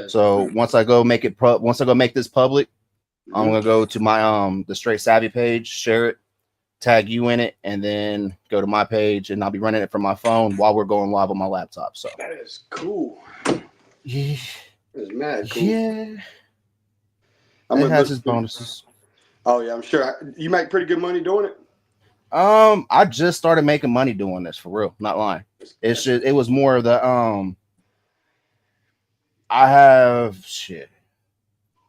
So once I go make this public, I'm gonna go to my the Straight Savvy page, share it, tag you in it, and then go to my page, and I'll be running it from my phone while we're going live on my laptop. So that is cool. yeah, It's mad cool. yeah, I'm it gonna has listen its to. bonuses. Oh yeah, I'm sure you make pretty good money doing it. I just started making money doing this for real, not lying. It's just it was more of the I have shit.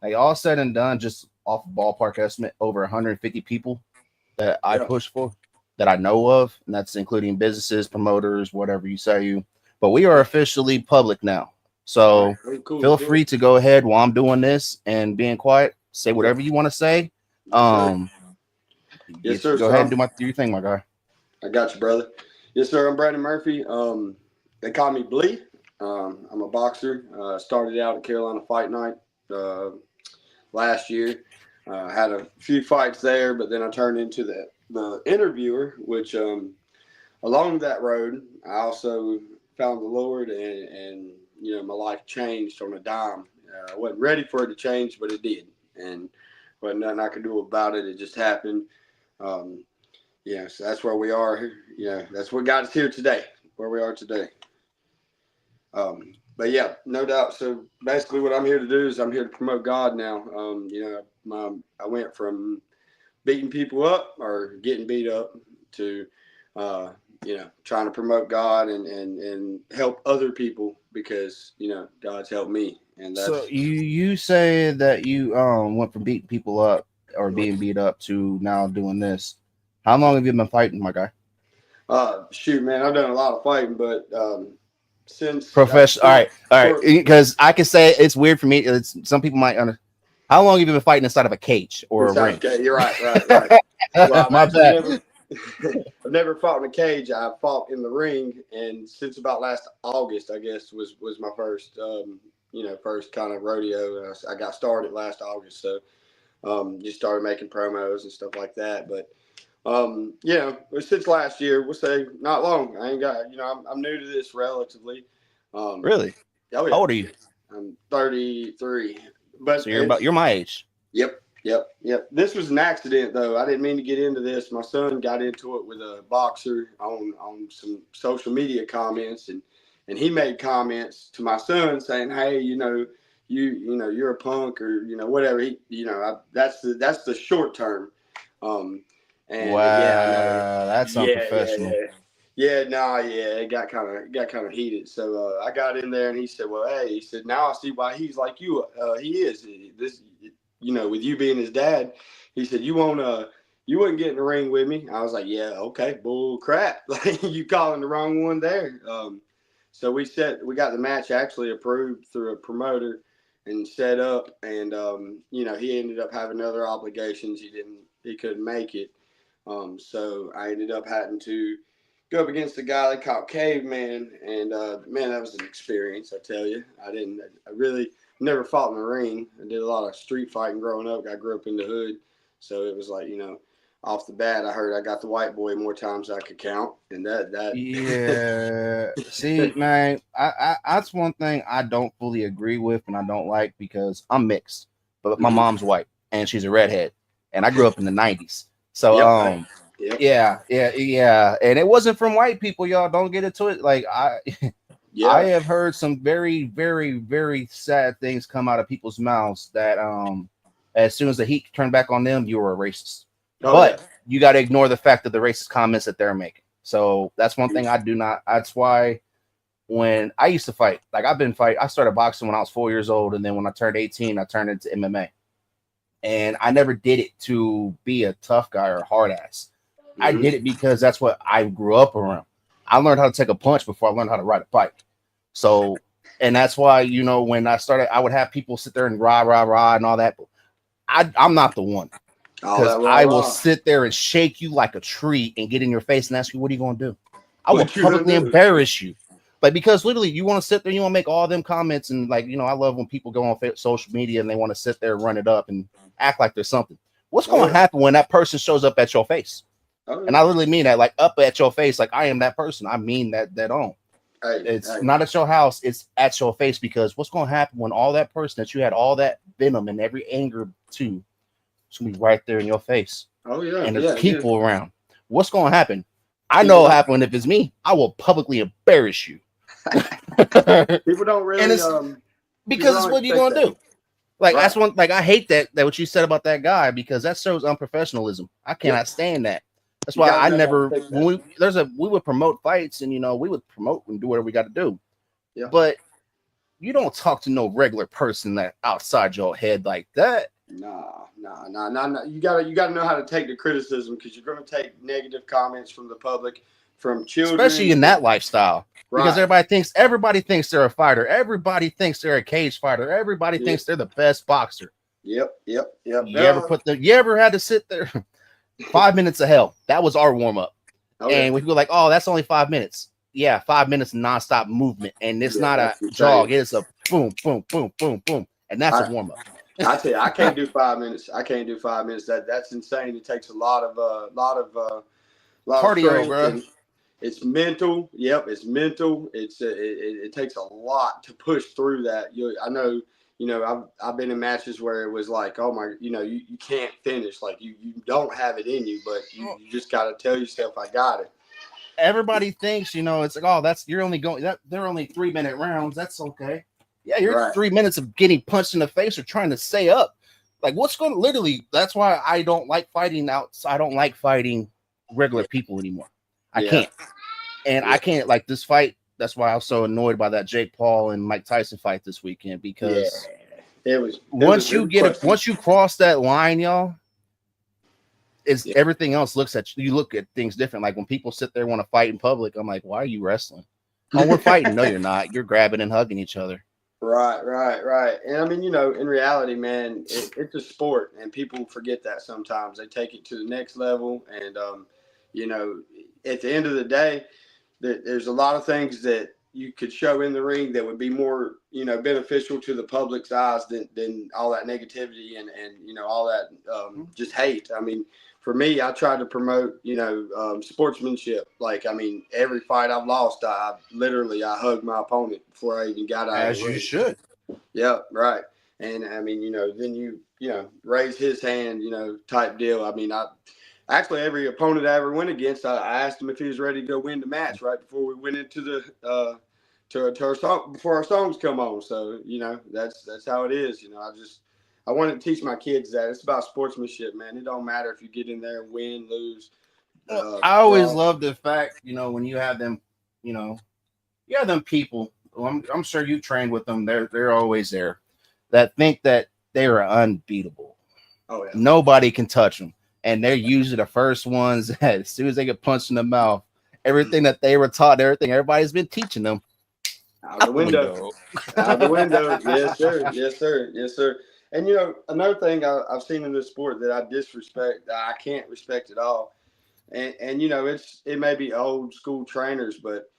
Like all said and done, just off ballpark estimate, over 150 people that I Yeah. push for that I know of, and that's including businesses, promoters, whatever you say you. But we are officially public now. All So right. Very cool. feel Cool. free to go ahead while I'm doing this and being quiet, say Yeah. whatever you want to say. Yes, sir. Yes, sir. Go So ahead and do your thing, my guy. I got you, brother. Yes, sir. I'm Brandon Murphy. They call me Blee. I'm a boxer. Started out at Carolina Fight Night last year. Had a few fights there, but then I turned into the interviewer, which along that road, I also found the Lord, and my life changed on a dime. I wasn't ready for it to change, but it did, and wasn't nothing I could do about it. It just happened. Um, so that's where we are. Yeah, that's what got us here today, where we are today. But yeah, no doubt. So basically, what I'm here to do is I'm here to promote God now. I went from beating people up or getting beat up to, trying to promote God and help other people because God's helped me, and So that's you say that you went from beating people up or being beat up to now doing this. How long have you been fighting, my guy? shoot, man. I've done a lot of fighting, but since Professional. All right. Because I can say it's weird for me. Some people might under. How long have you been fighting inside of a cage or a inside, ring? okay, you're right. Well, I've My actually bad. never, I've never fought in a cage. I fought in the ring, and since about last August, I guess was my first, first kind of rodeo. I got started last August, so just started making promos and stuff like that. But since last year, we'll say not long. I ain't got, I'm new to this relatively. Um, Really? oh How yeah, old are you? I'm 33, but So it's you're my age. Yep. This was an accident, though. I didn't mean to get into this. My son got into it with a boxer on some social media comments, and he made comments to my son saying, "Hey, you're a punk, or whatever." That's the short term. Um, and yeah, I know. Wow, that's unprofessional. It got kind of heated. So I got in there, and he said, "Well, hey," he said, "now I see why he's like you. He is this." With you being his dad, he said, you wouldn't get in the ring with me. I was like, yeah, okay, bull crap. Like you calling the wrong one there. So we got the match actually approved through a promoter and set up, and he ended up having other obligations. He couldn't make it. So I ended up having to go up against a guy they called Caveman, and man, that was an experience. I tell you, I really never fought in the ring. I did a lot of street fighting growing up. I grew up in the hood, so it was like off the bat, I heard I got the white boy more times than I could count, and that. Yeah. See, man, I that's one thing I don't fully agree with and I don't like because I'm mixed, but my Mhm. mom's white and she's a redhead, and I grew up in the '90s. So Yep. Yep. yeah, and it wasn't from white people, y'all. Don't get into it. Like I Yeah. have heard some very, very, very sad things come out of people's mouths that as soon as the heat turned back on them, you were a racist. Oh yeah. But you got to ignore the fact of the racist comments that they're making. So that's one thing I do not. That's why when I used to fight, like I started boxing when I was 4 years old, and then when I turned 18, I turned into MMA. And I never did it to be a tough guy or hard ass. I Mm-hmm. did it because that's what I grew up around. I learned how to take a punch before I learned how to ride a bike. So, and that's why, when I started, I would have people sit there and rah, and all that. I'm not the one, All because that I will raw. sit there and shake you like a tree and get in your face and ask you, what are you going to do? I will What you gonna publicly do? embarrass you. Like, because literally you want to sit there, you want to make all them comments. And like, I love when people go on social media and they want to sit there and run it up and act like there's something. What's Oh going to yeah. happen when that person shows up at your face? Oh And yeah. I literally mean that, like up at your face, like I am that person. I mean that on. It's not at your house, it's at your face, because what's going to happen when all that person that you had all that venom and every anger to, it's going to be right there in your face. Oh yeah, and there's people around. What's going to happen? I know what'll happen. If it's me, I will publicly embarrass you. People don't really, and it's because it's what you gonna do. Like that's one. Like I hate that what you said about that guy, because that shows unprofessionalism. I cannot stand that. That's why I never. When we would promote fights, and we would promote and do whatever we got to do. Yeah. But you don't talk to no regular person that outside your head like that. Nah. You gotta know how to take the criticism, because you're gonna take negative comments from the public, from children, especially in that lifestyle. Because everybody thinks they're a fighter. Everybody thinks they're a cage fighter. Everybody thinks they're the best boxer. Yep. You ever had to sit there 5 minutes of hell? That was our warm up. And we go like, oh, that's only 5 minutes. Yeah, 5 minutes nonstop movement, and it's not a jog. It's a boom, boom, boom, boom, boom, and that's a warm up. I tell you, I can't do 5 minutes. I can't do 5 minutes. That's insane. It takes a lot of cardio, bro. It's mental. Yep, it's mental. It takes a lot to push through that. I know. I've been in matches where it was like, oh my, you can't finish. Like you don't have it in you, but you just got to tell yourself, I got it. Everybody thinks, it's like, oh, you're only going that they're only 3 minute rounds. That's okay. Yeah, you're 3 minutes of getting punched in the face or trying to stay up. Like what's going to literally, that's why I don't like fighting I don't like fighting regular people anymore. I can't. And I can't like this fight. That's why I was so annoyed by that Jake Paul and Mike Tyson fight this weekend, because once you cross that line, y'all, everything else you look at things different. Like when people sit there and want to fight in public, I'm like, why are you wrestling? Oh, we're fighting. No, you're not. You're grabbing and hugging each other. Right. And I mean, in reality, man, it's a sport, and people forget that sometimes. They take it to the next level, and at the end of the day, there's a lot of things that you could show in the ring that would be more, beneficial to the public's eyes than all that negativity and all that just hate. I mean, for me, I try to promote, sportsmanship. Like, I mean, every fight I've lost, I hugged my opponent before I even got out. As you should. Yeah, right. And I mean, then you raise his hand, type deal. I mean, actually, every opponent I ever went against, I asked him if he was ready to go win the match right before we went into the to our song, before our songs come on. So that's how it is. I want to teach my kids that it's about sportsmanship, man. It don't matter if you get in there and win, lose. I always love the fact, when you have them, you have them people. I'm sure you trained with them. They're always there, that think that they are unbeatable. Oh yeah. Nobody can touch them. And they're usually the first ones that, as soon as they get punched in the mouth, everything that they were taught, everything everybody's been teaching them, out the window. Out the window. Yes, sir. And another thing I've seen in this sport that I disrespect, that I can't respect at all, and it may be old school trainers, but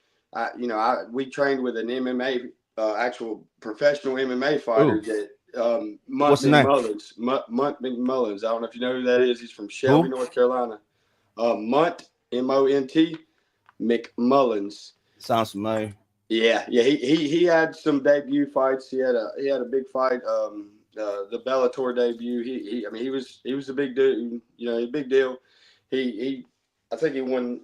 we trained with an MMA, actual professional MMA fighter. Ooh. That. Munt McMullins. I don't know if you know who that is. He's from Shelby, North Carolina. Munt, M-O-N-T, McMullins. Sounds familiar. Yeah. He had some debut fights. He had a big fight. The Bellator debut. He was a big dude. A big deal. I think he won.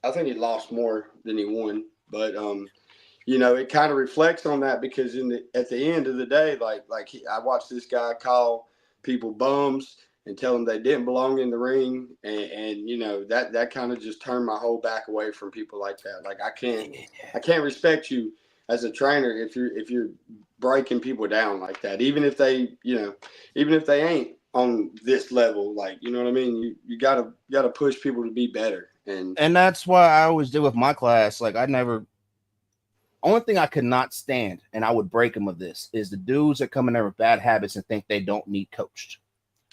I think he lost more than he won, but it kind of reflects on that, because at the end of the day, I watched this guy call people bums and tell them they didn't belong in the ring, and that kind of just turned my whole back away from people like that. Like I can't respect you as a trainer if you're breaking people down like that, even if they ain't on this level. Like, you know what I mean? You gotta push people to be better, and that's why I always did with my class. Like only thing I could not stand, and I would break them of this, is the dudes that come in there with bad habits and think they don't need coached.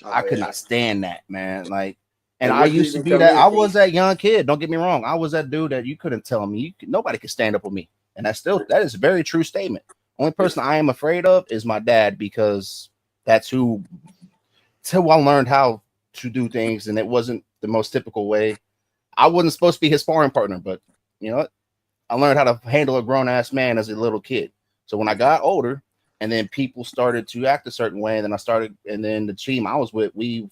I could not stand that, man. Like, and I used to be that. I was that young kid. Don't get me wrong. I was that dude that you couldn't tell me. Nobody could stand up with me. And that is a very true statement. Only person I am afraid of is my dad, because that's who I learned how to do things, and it wasn't the most typical way. I wasn't supposed to be his sparring partner, but you know what? I learned how to handle a grown ass man as a little kid. So when I got older, and then people started to act a certain way, and then and then the team I was with, we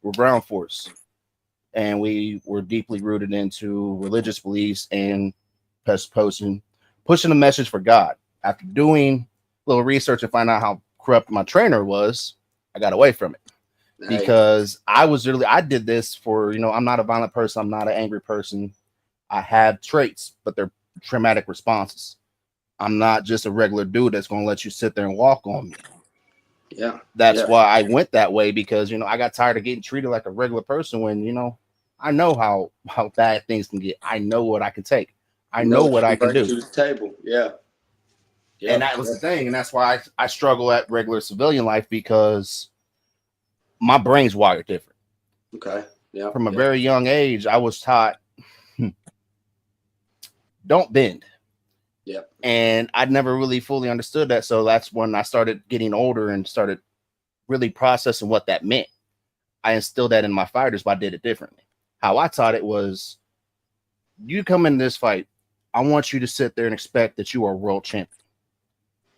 were Brown Force, and we were deeply rooted into religious beliefs and pushing a message for God. After doing a little research and find out how corrupt my trainer was, I got away from it because I did this for, I'm not a violent person. I'm not an angry person. I have traits, but they're traumatic responses. I'm not just a regular dude that's going to let you sit there and walk on me. Yeah. That's why I went that way, because, I got tired of getting treated like a regular person when, I know how bad things can get. I know what I can take. I know what I can do. To the table. Yeah. And that was the thing. And that's why I struggle at regular civilian life, because my brain's wired different. Okay. Yeah. From a very young age, I was taught, don't bend. Yep. And I never really fully understood that. So that's when I started getting older and started really processing what that meant. I instilled that in my fighters, but I did it differently. How I taught it was, you come in this fight, I want you to sit there and expect that you are a world champion.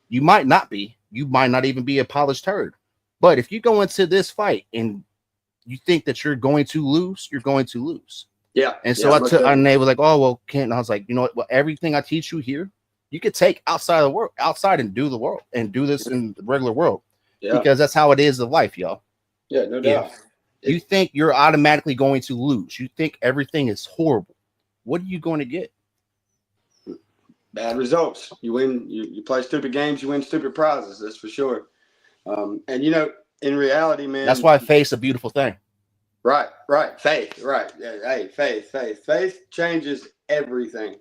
You might not be. You might not even be a polished turd. But if you go into this fight and you think that you're going to lose, you're going to lose. Yeah. And so and they were like, oh, well, Kent. I was like, you know what? Well, everything I teach you here, you could take outside and do the world and do this in the regular world. Yeah. Because that's how it is of life, y'all. Yeah, no doubt. You think you're automatically going to lose. You think everything is horrible. What are you going to get? Bad results. You win. You play stupid games. You win stupid prizes. That's for sure. And in reality, man, that's why faith's a beautiful thing. Right. Faith. Right. Hey, faith changes everything.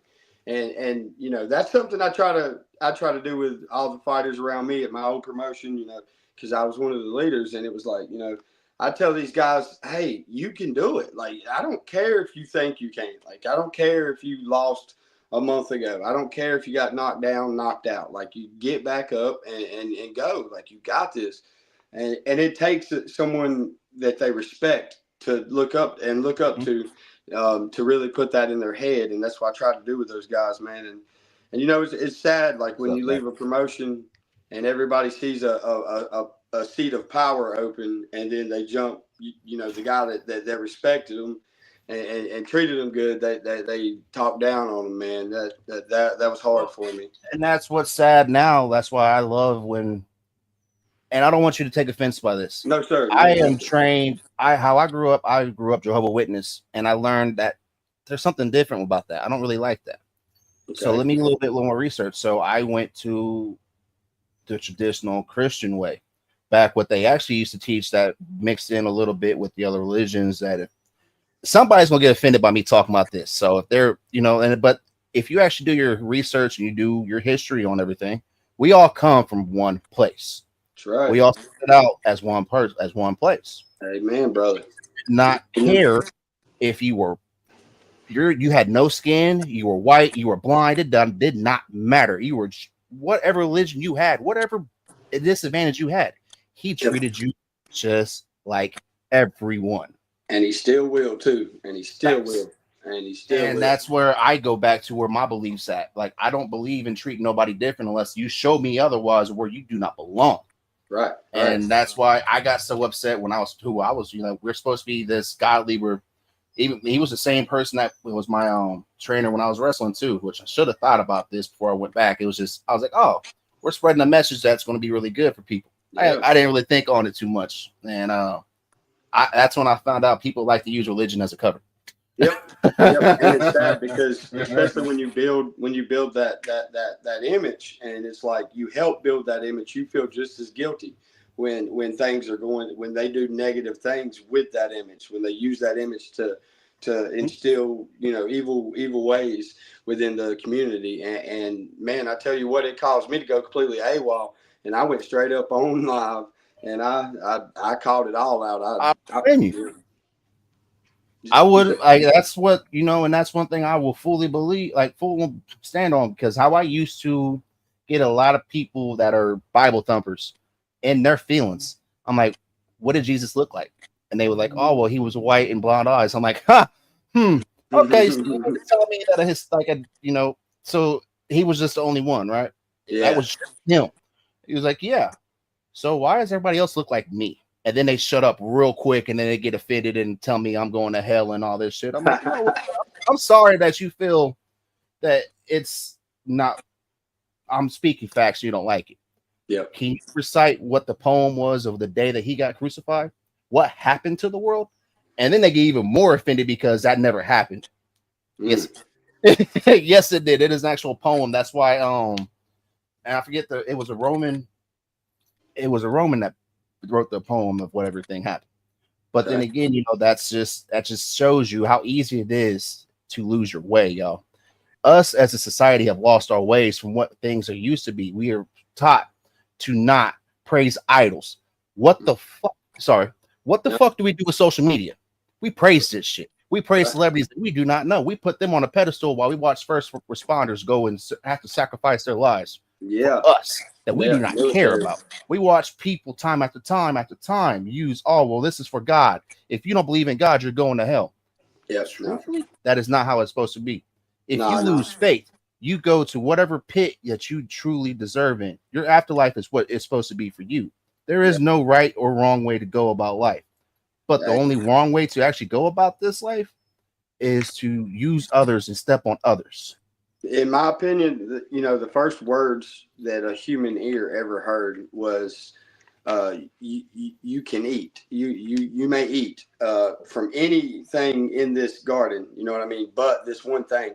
And that's something I try to do with all the fighters around me at my old promotion. Because I was one of the leaders, and it was like, I tell these guys, hey, you can do it. Like, I don't care if you think you can't. Like, I don't care if you lost a month ago. I don't care if you got knocked down, knocked out. Like, you get back up and go. Like, you got this. And it takes someone that they respect to look up to really put that in their head. And that's what I try to do with those guys, man. And it's sad, like, when you leave a promotion and everybody sees a seat of power open, and then they jump, the guy that respected them and treated them good, they talk down on them, man. That was hard for me. And that's what's sad now. That's why I love when, and I don't want you to take offense by this. No, sir. I am trained. How I grew up Jehovah's Witness, and I learned that there's something different about that. I don't really like that. Okay. So let me do a little more research. So I went to the traditional Christian way, back what they actually used to teach, that mixed in a little bit with the other religions. That if somebody's gonna get offended by me talking about this, so if they're, but if you actually do your research and you do your history on everything, we all come from one place. That's right. We all started out as one person, as one place. Amen, brother. Not care if you had no skin, you were white, you were blind. It did not matter. You were whatever religion you had, whatever disadvantage you had. He treated you just like everyone. And he still will too. And he still will. And that's where I go back to where my beliefs at. Like, I don't believe in treating nobody different unless you show me otherwise, where you do not belong. Right. And that's why I got so upset when I was we're supposed to be this godly. He was the same person that was my trainer when I was wrestling too, which I should have thought about this before I went back. It was just, I was like, oh, we're spreading a message that's going to be really good for people. Yeah. I didn't really think on it too much. And that's when I found out people like to use religion as a cover. Yep. And it's sad because, especially when you build that image, and it's like you help build that image, you feel just as guilty when things are when they do negative things with that image, when they use that image to instill evil ways within the community. And man, I tell you what, it caused me to go completely AWOL, and I went straight up on live, and I called it all out. I would that's what, and that's one thing I will fully believe, full stand on, because how I used to get a lot of people that are Bible thumpers in their feelings. I'm like, what did Jesus look like? And they were like, oh, well, he was white and blonde eyes. I'm like, Okay, so you're telling me that his so he was just the only one, right? That Yeah. was just him. He was like, yeah. So why does everybody else look like me? And then they shut up real quick, and then they get offended and tell me I'm going to hell and all this shit. I'm like, you know what? I'm sorry that you feel that it's not. I'm speaking facts. You don't like it. Yep. Can you recite what the poem was of the day that he got crucified? What happened to the world? And then they get even more offended because that never happened. Yes, yes, it did. It is an actual poem. That's why and I forget it was a Roman. It was a Roman that wrote the poem of what everything happened. But then again, that just shows you how easy it is to lose your way, y'all. Us as a society have lost our ways from what things are used to be. We are taught to not praise idols. What the fuck? Sorry. What the fuck do we do with social media? We praise this shit. We praise celebrities that we do not know. We put them on a pedestal while we watch first responders go and have to sacrifice their lives for us that we do not care about. We watch people time after time after time use, oh, well, this is for God. If you don't believe in God, you're going to hell. Yes, truthfully, that is not how it's supposed to be. If you lose faith, you go to whatever pit that you truly deserve in. Your afterlife is what it's supposed to be for you. There is no right or wrong way to go about life. But the only wrong way to actually go about this life is to use others and step on others. In my opinion, the first words that a human ear ever heard was, you can eat. You may eat from anything in this garden. You know what I mean? But this one thing,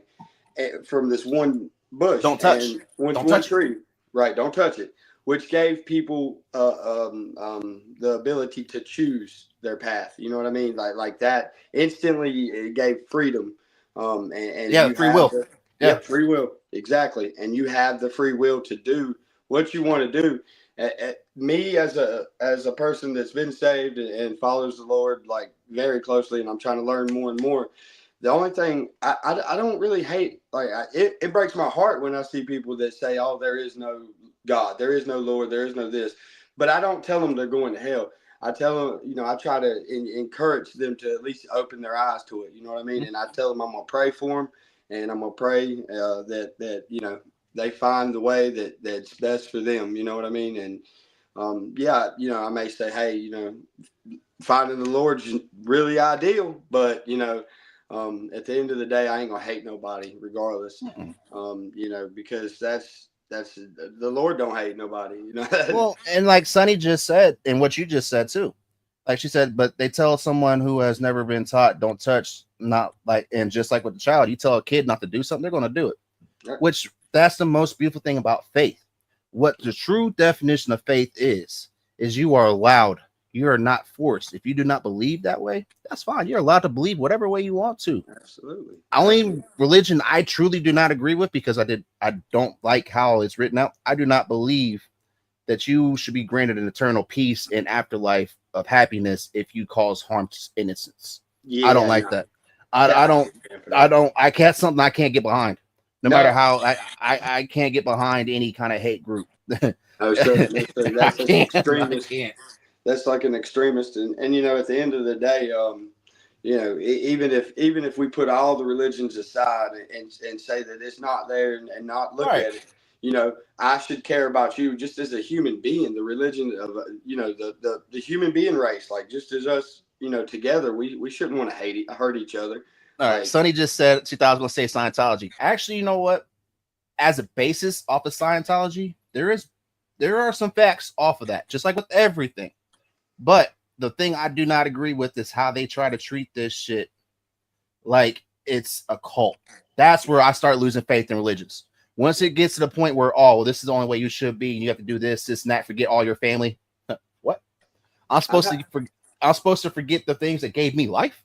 from this one bush, don't touch. And one touch tree, it. right? Don't touch it. Which gave people the ability to choose their path. You know what I mean? Like that instantly it gave freedom. And yeah, you free will. Yep, free will, exactly. And you have the free will to do what you want to do. Me as a person that's been saved and follows the Lord like very closely, and I'm trying to learn more and more. The only thing I don't really hate, like it breaks my heart when I see people that say, "Oh, there is no God, there is no Lord, there is no this," but I don't tell them they're going to hell. I tell them, I try to encourage them to at least open their eyes to it. You know what I mean? And I tell them I'm gonna pray for them, and I'm gonna pray that they find the way that's best for them. You know what I mean? And I may say, hey, finding the Lord's really ideal, but at the end of the day, I ain't gonna hate nobody regardless. Because that's the Lord don't hate nobody. Well, and like Sonny just said, and what you just said too, like she said, but they tell someone who has never been taught, don't touch, not like, and just like with the child, you tell a kid not to do something, they're going to do it. Right. Which that's the most beautiful thing about faith. What the true definition of faith is you are allowed. You are not forced. If you do not believe that way, that's fine. You're allowed to believe whatever way you want to. Absolutely. Only religion I truly do not agree with, because I don't like how it's written out. I do not believe that you should be granted an eternal peace and afterlife of happiness if you cause harm to innocence. I don't like that. I can't something I can't get behind. No matter how I can't get behind any kind of hate group. That's an extremist. That's like an extremist, and at the end of the day, even if we put all the religions aside and say that it's not there and not look at it, I should care about you just as a human being. The religion of the human being race, like just as us, together, we shouldn't want to hurt each other. All right, Sonny just said she thought I was going to say Scientology. Actually, you know what? As a basis off of Scientology, there are some facts off of that, just like with everything. But the thing I do not agree with is how they try to treat this shit like it's a cult. That's where I start losing faith in religions. Once it gets to the point where, oh, well, this is the only way you should be, and you have to do this, and that, forget all your family. What? I'm supposed to forget the things that gave me life?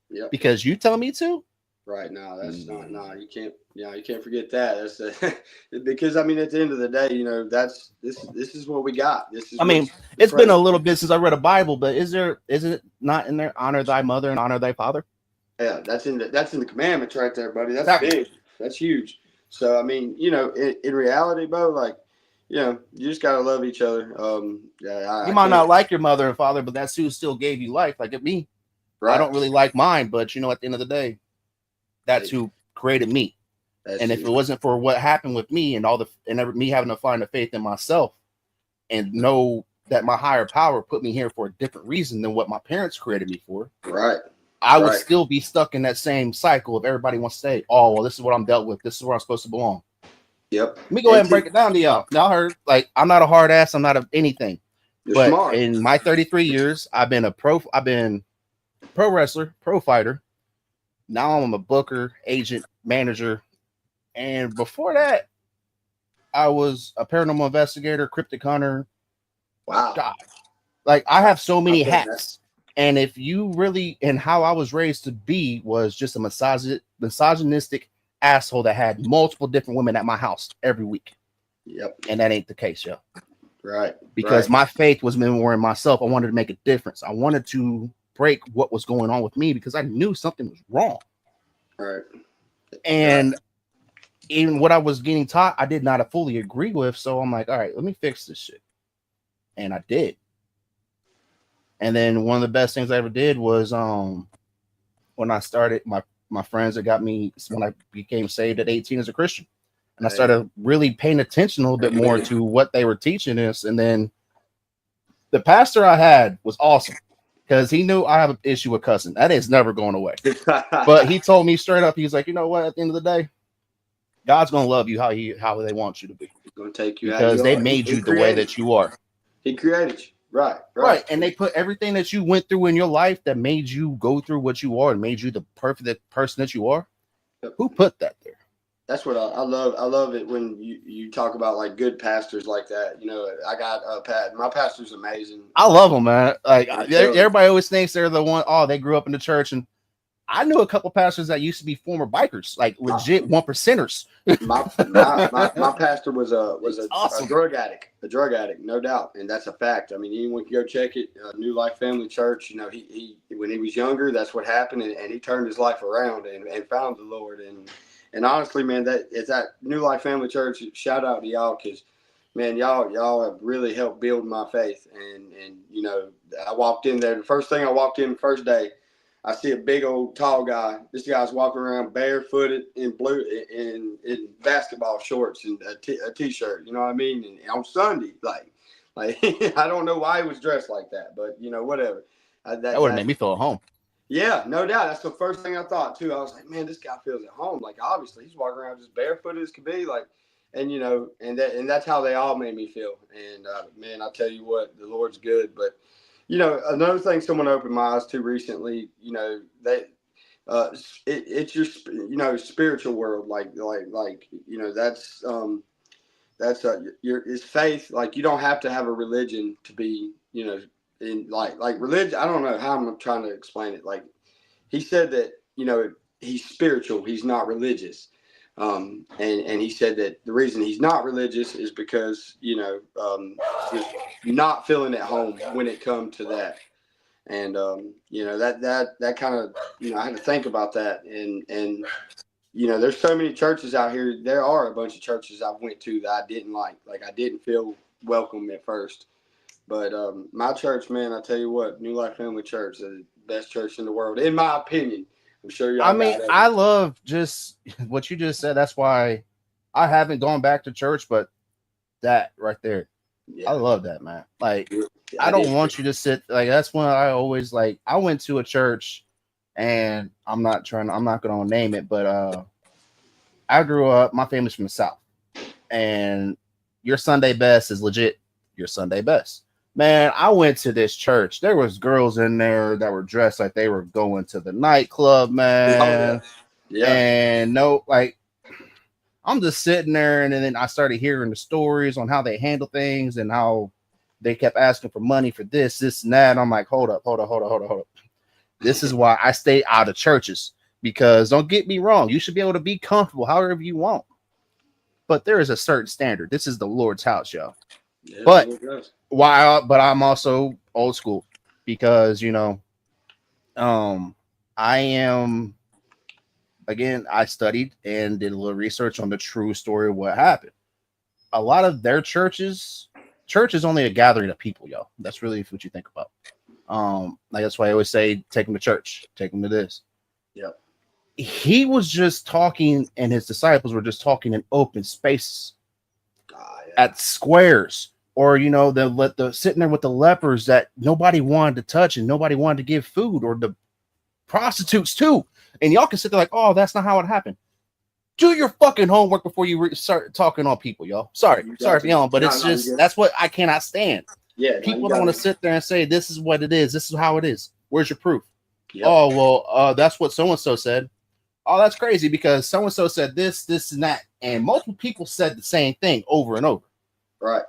Yeah. Because you tell me to? Right. No, that's not. No, you can't. Yeah, you can't forget that. That's because at the end of the day, this is what we got. This is. It's been a little bit since I read a Bible, but is it not in there? Honor thy mother and honor thy father. Yeah, that's in the commandments right there, buddy. That's big. That's huge. So in reality, Bo, like, you just gotta love each other. You might not like your mother and father, but that's who still gave you life. Like at me, right. I don't really like mine, but at the end of the day. That's who created me. And if it wasn't for what happened with me and me having to find the faith in myself and know that my higher power put me here for a different reason than what my parents created me for, right, I would still be stuck in that same cycle of everybody wants to say, oh, well, this is what I'm dealt with. This is where I'm supposed to belong. Yep. Let me go ahead and break it down to y'all. Now, I heard, like, I'm not a hard ass. I'm not anything. You're smart. In my 33 years, I've been pro wrestler, pro fighter. Now I'm a booker, agent, manager. And before that, I was a paranormal investigator, cryptic hunter. Wow. God. Like, I have so many hats. And if you really, and how I was raised to be was just a misogynistic asshole that had multiple different women at my house every week. Yep. And that ain't the case, yo. Right. Because my faith was more in myself. I wanted to make a difference. I wanted to break what was going on with me because I knew something was wrong. Right. And even what I was getting taught, I did not fully agree with. So I'm like, all right, let me fix this shit. And I did. And then one of the best things I ever did was when I started my friends that got me when I became saved at 18 as a Christian. And I started really paying attention a little bit more to what they were teaching us. And then the pastor I had was awesome because he knew I have an issue with cussing. That is never going away. But he told me straight up, he's like, you know what, at the end of the day, God's going to love you how they want you to be. He's going to take you because they made you the way that you are. He created you. Right. And they put everything that you went through in your life that made you go through what you are and made you the perfect person that you are. Yep. Who put that there? That's what I love. I love it when you talk about like good pastors like that. You know, I got my pastor's amazing. I love them, man. Like everybody always thinks they're the one. Oh, they grew up in the church, and I knew a couple pastors that used to be former bikers, like legit 1%ers. my pastor was awesome. a drug addict, no doubt, and that's a fact. I mean, anyone can go check it. New Life Family Church. You know, he when he was younger, that's what happened, and he turned his life around and found the Lord. And honestly, man, it's that New Life Family Church. Shout out to y'all because, man, y'all have really helped build my faith. And you know, I walked in there. The first thing I walked in the first day, I see a big old tall guy. This guy's walking around barefooted in blue in basketball shorts and a t-shirt. You know what I mean? And on Sunday, like I don't know why he was dressed like that, but you know, whatever. That would have made me feel at home. Yeah, no doubt. That's the first thing I thought too. I was like, man, this guy feels at home. Like obviously he's walking around just barefooted as could be. Like, and you know, and that's how they all made me feel. And man, I tell you what, the Lord's good, but. You know, another thing someone opened my eyes to recently, you know, it's your, you know, spiritual world. Like, you know, that's it's faith. Like you don't have to have a religion to be, you know, in like religion. I don't know how I'm trying to explain it. Like he said that, you know, he's spiritual. He's not religious. And he said that the reason he's not religious is because, you know, you're not feeling at home when it comes to that. And, you know, that kind of, you know, I had to think about that. And, you know, there's so many churches out here. There are a bunch of churches I went to that I didn't like I didn't feel welcome at first. But my church, man, I tell you what, New Life Family Church is the best church in the world, in my opinion. I'm sure y'all. I mean, I love just what you just said. That's why I haven't gone back to church, but that right there, I love that, man. Like, I don't want you to sit like that's when I always like. I went to a church, and I'm not gonna name it, but I grew up. My family's from the South, and your Sunday best is legit your Sunday best. Man, I went to this church. There was girls in there that were dressed like they were going to the nightclub, man. And no, like I'm just sitting there, and then I started hearing the stories on how they handle things and how they kept asking for money for this, and that. And I'm like, hold up. This is why I stay out of churches because don't get me wrong, you should be able to be comfortable however you want, but there is a certain standard. This is the Lord's house, y'all. Yeah, but I'm also old school because, you know, I am, again, I studied and did a little research on the true story of what happened. A lot of their church is only a gathering of people, yo. That's really what you think about. Like that's why I always say, take them to church, take them to this. Yep. he was just talking, and his disciples were just talking in open spaces at squares, or the sitting there with the lepers that nobody wanted to touch and nobody wanted to give food, or the prostitutes too. And y'all can sit there like, oh, that's not how it happened. Do your fucking homework before you start talking on people, y'all. Sorry for yelling, but it's just that's what I cannot stand. Yeah, people don't want to sit there and say this is what it is. This is how it is. Where's your proof? Yep. Oh well, that's what so and so said. Oh, that's crazy because so and so said this, and that, and multiple people said the same thing over and over. Right.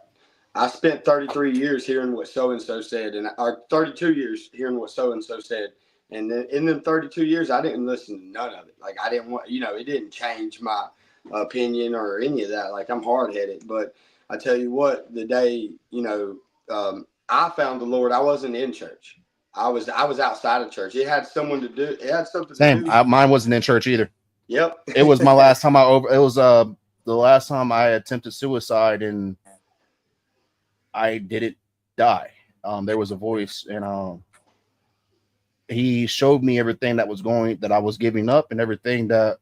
I spent 33 years hearing what so and so said, or 32 years hearing what so and so said. And then in them 32 years, I didn't listen to none of it. Like, I didn't want, it didn't change my opinion or any of that. Like, I'm hard headed. But I tell you what, the day, I found the Lord, I wasn't in church. I was outside of church. It had someone to do. It had something Same. to do. Mine wasn't in church either. Yep. It was my last time it was the last time I attempted suicide, and I didn't die. There was a voice, and he showed me everything that I was giving up, and everything that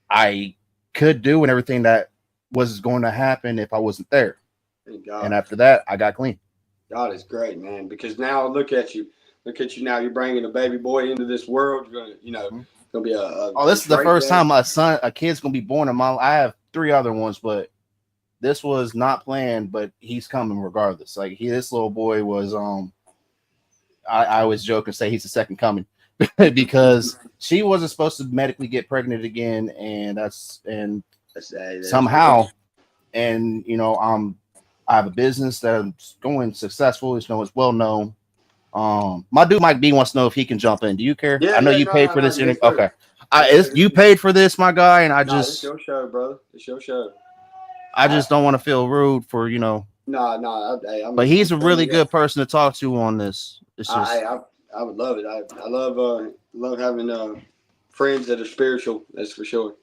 I could do, and everything that was going to happen if I wasn't there. And after that, I got clean. God is great, man. Because now look at you now. You're bringing a baby boy into this world. You're gonna be this is the first time a kid's gonna be born in my life. I have 3 other ones, but this was not planned. But he's coming regardless. Like this little boy was I always joke and say he's the second coming because she wasn't supposed to medically get pregnant again, and somehow, and I have a business that's going successful. It's well known. My dude Mike B wants to know if he can jump in. Do you care? Yeah, I know you paid for this. Okay, you paid for this, my guy, and it's your show, brother. It's your show. I just don't want to feel rude for but he's a really good person to talk to on this. It's just I would love it. I love having friends that are spiritual. That's for sure.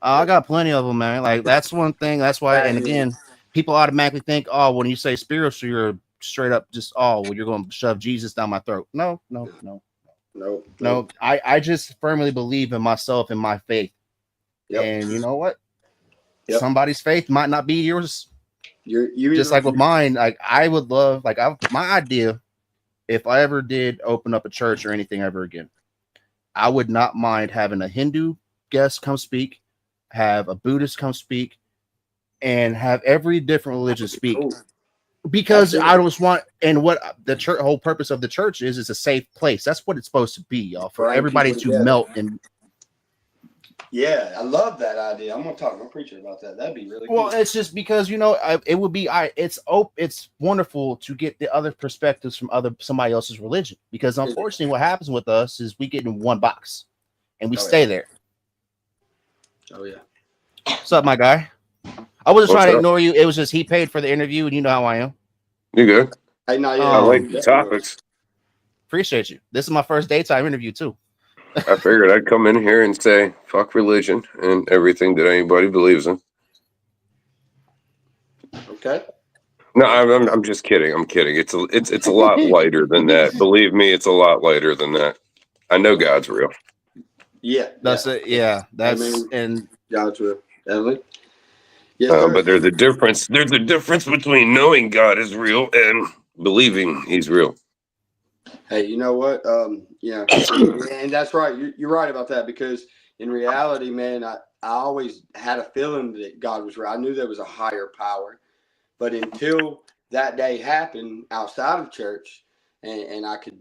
I got plenty of them, man. Like that's one thing. That's why. And again, people automatically think, oh, when you say spiritual, you're straight up just, oh, well, you're going to shove Jesus down my throat. No. I just firmly believe in myself and my faith. Yep. And you know what? Yep. Somebody's faith might not be yours. You just like with mine. Like I would love, my idea, if I ever did open up a church or anything ever again, I would not mind having a Hindu guest come speak, have a Buddhist come speak, and have every different religion speak. Cool. Because I just want, and what the whole purpose of the church is a safe place. That's what it's supposed to be, y'all, for everybody to melt. And yeah, I love that idea. I'm gonna talk to my preacher about that. That'd be really cool. Well, it's just because it would be it's wonderful to get the other perspectives from somebody else's religion. Because unfortunately, what happens with us is we get in one box and we stay there. Oh yeah. What's up, my guy? I wasn't trying to ignore you. It was just he paid for the interview, and you know how I am. You good? Hey, no, yeah, I like the topics. Appreciate you. This is my first daytime interview too. I figured I'd come in here and say fuck religion and everything that anybody believes in. Okay. No, I'm just kidding. I'm kidding. It's a lot lighter than that. Believe me, it's a lot lighter than that. I know God's real. Yeah, that's it. Yeah, that's and God's real. Definitely. Yes, but there's a difference. There's a difference between knowing God is real and believing He's real. Hey, you know what? And that's right. You're right about that, because in reality, man, I always had a feeling that God was real. I knew there was a higher power, but until that day happened outside of church, and I could,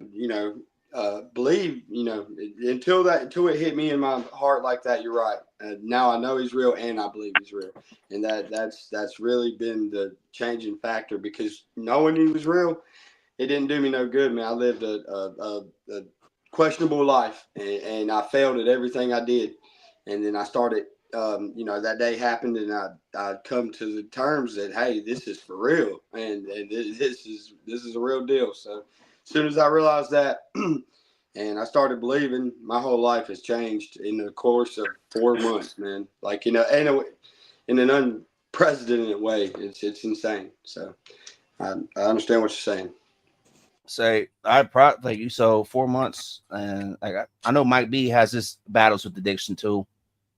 believe, until it hit me in my heart like that. You're right. Now I know He's real, and I believe He's real, and that's really been the changing factor, because knowing He was real, it didn't do me no good, man. I lived a questionable life, and I failed at everything I did. And then I started, that day happened, and I come to the terms that, hey, this is for real, and this is a real deal. So as soon as I realized that, and I started believing, my whole life has changed in the course of 4 months, man. Like, in an unprecedented way. It's insane. So I understand what you're saying. say I probably like you. So 4 months, and like I know Mike B has his battles with addiction too.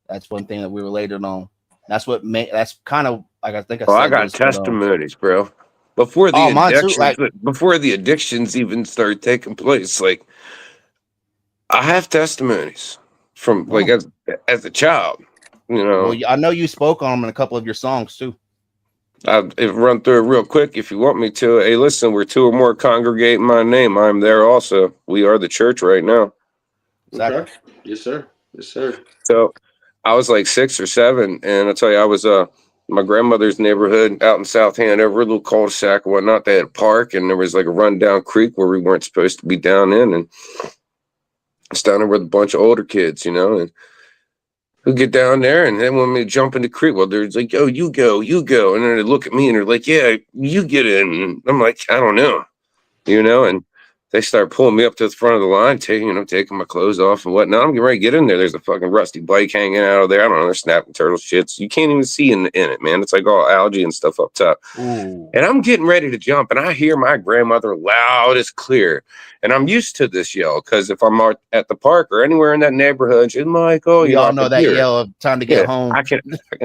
That's one thing that we related on. That's what made. That's kind of like I think I Oh, I said got this, but testimonies, bro. Before the oh, mine too. addictions, Like before the addictions even started taking place, like I have testimonies from like well, as a child. You well, know, I know you spoke on them in a couple of your songs too. I'll run through it real quick if you want me to. Hey, listen, where two or more congregate in my name, I'm there also. We are the church right now. Exactly. Okay. Yes, sir. Yes, sir. So I was like 6 or 7, and I'll tell you, I was my grandmother's neighborhood out in South Hanover, a little cul-de-sac and whatnot. They had a park, and there was like a rundown creek where we weren't supposed to be down in, and it's down there with a bunch of older kids, you know, and who get down there and they want me to jump in the creek. Well, they're like, "Yo, you go, you go," and then they look at me and they're like, "Yeah, you get in." And I'm like, "I don't know," you know, and they start pulling me up to the front of the line, taking my clothes off and whatnot. I'm getting ready to get in there. There's a fucking rusty bike hanging out of there. I don't know, they're snapping turtle shits. You can't even see in it, man. It's like all algae and stuff up top. Ooh. And I'm getting ready to jump, and I hear my grandmother loud as clear. And I'm used to this yell because if I'm out at the park or anywhere in that neighborhood, she's Michael, We you know, all I know can that hear it. yell of time to get Yeah, home. I can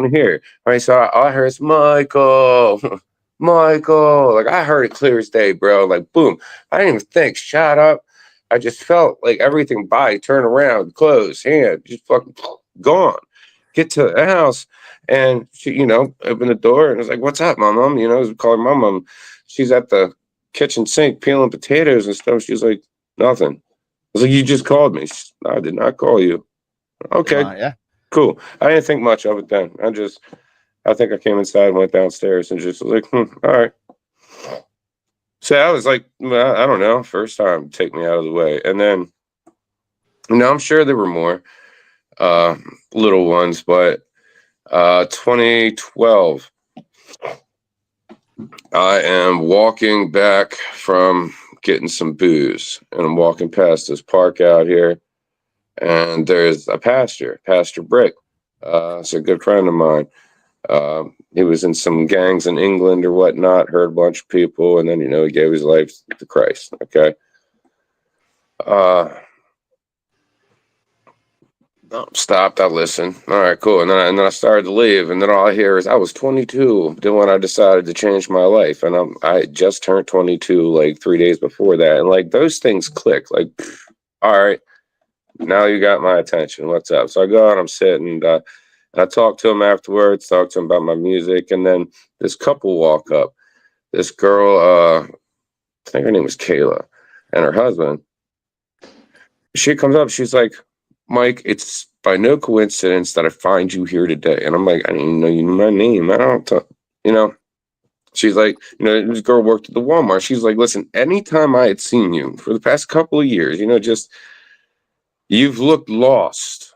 hear it. Right, so I heard it's Michael, Michael. Like I heard it clear as day, bro. Like boom. I didn't even think. Shut up. I just felt like everything by turn around, close, hand, just fucking gone. Get to the house, and she, you know, opened the door and was like, "What's up, my mom?" You know, I was calling my mom. She's at the kitchen sink peeling potatoes and stuff. She's like, "Nothing." I was like, "You just called me." "No, I did not call you." "Okay, Yeah. cool." I didn't think much of it then. I think I came inside and went downstairs and just was like, all right. So I was like, well, I don't know, first time take me out of the way. And then, you know, I'm sure there were more uh, little ones, but 2012, I am walking back from getting some booze and I'm walking past this park out here and there's a Pastor Brick. It's a good friend of mine. He was in some gangs in England or whatnot, hurt a bunch of people, and then, you know, he gave his life to Christ. Okay. Stopped. I listened. All right, cool. And then I started to leave, and then all I hear is I was 22. Then when I decided to change my life, and I had just turned 22 like 3 days before that, and like those things click. Like, all right, now you got my attention. What's up? So I go out. I'm sitting. And I talked to him afterwards. Talked to him about my music, and then this couple walk up. This girl, I think her name was Kayla, and her husband. She comes up. She's like, "Mike, it's by no coincidence that I find you here today." And I'm like, "I didn't even know you knew my name. I don't, you know." She's like, "You know, this girl worked at the Walmart." She's like, "Listen, anytime I had seen you for the past couple of years, you know, just you've looked lost.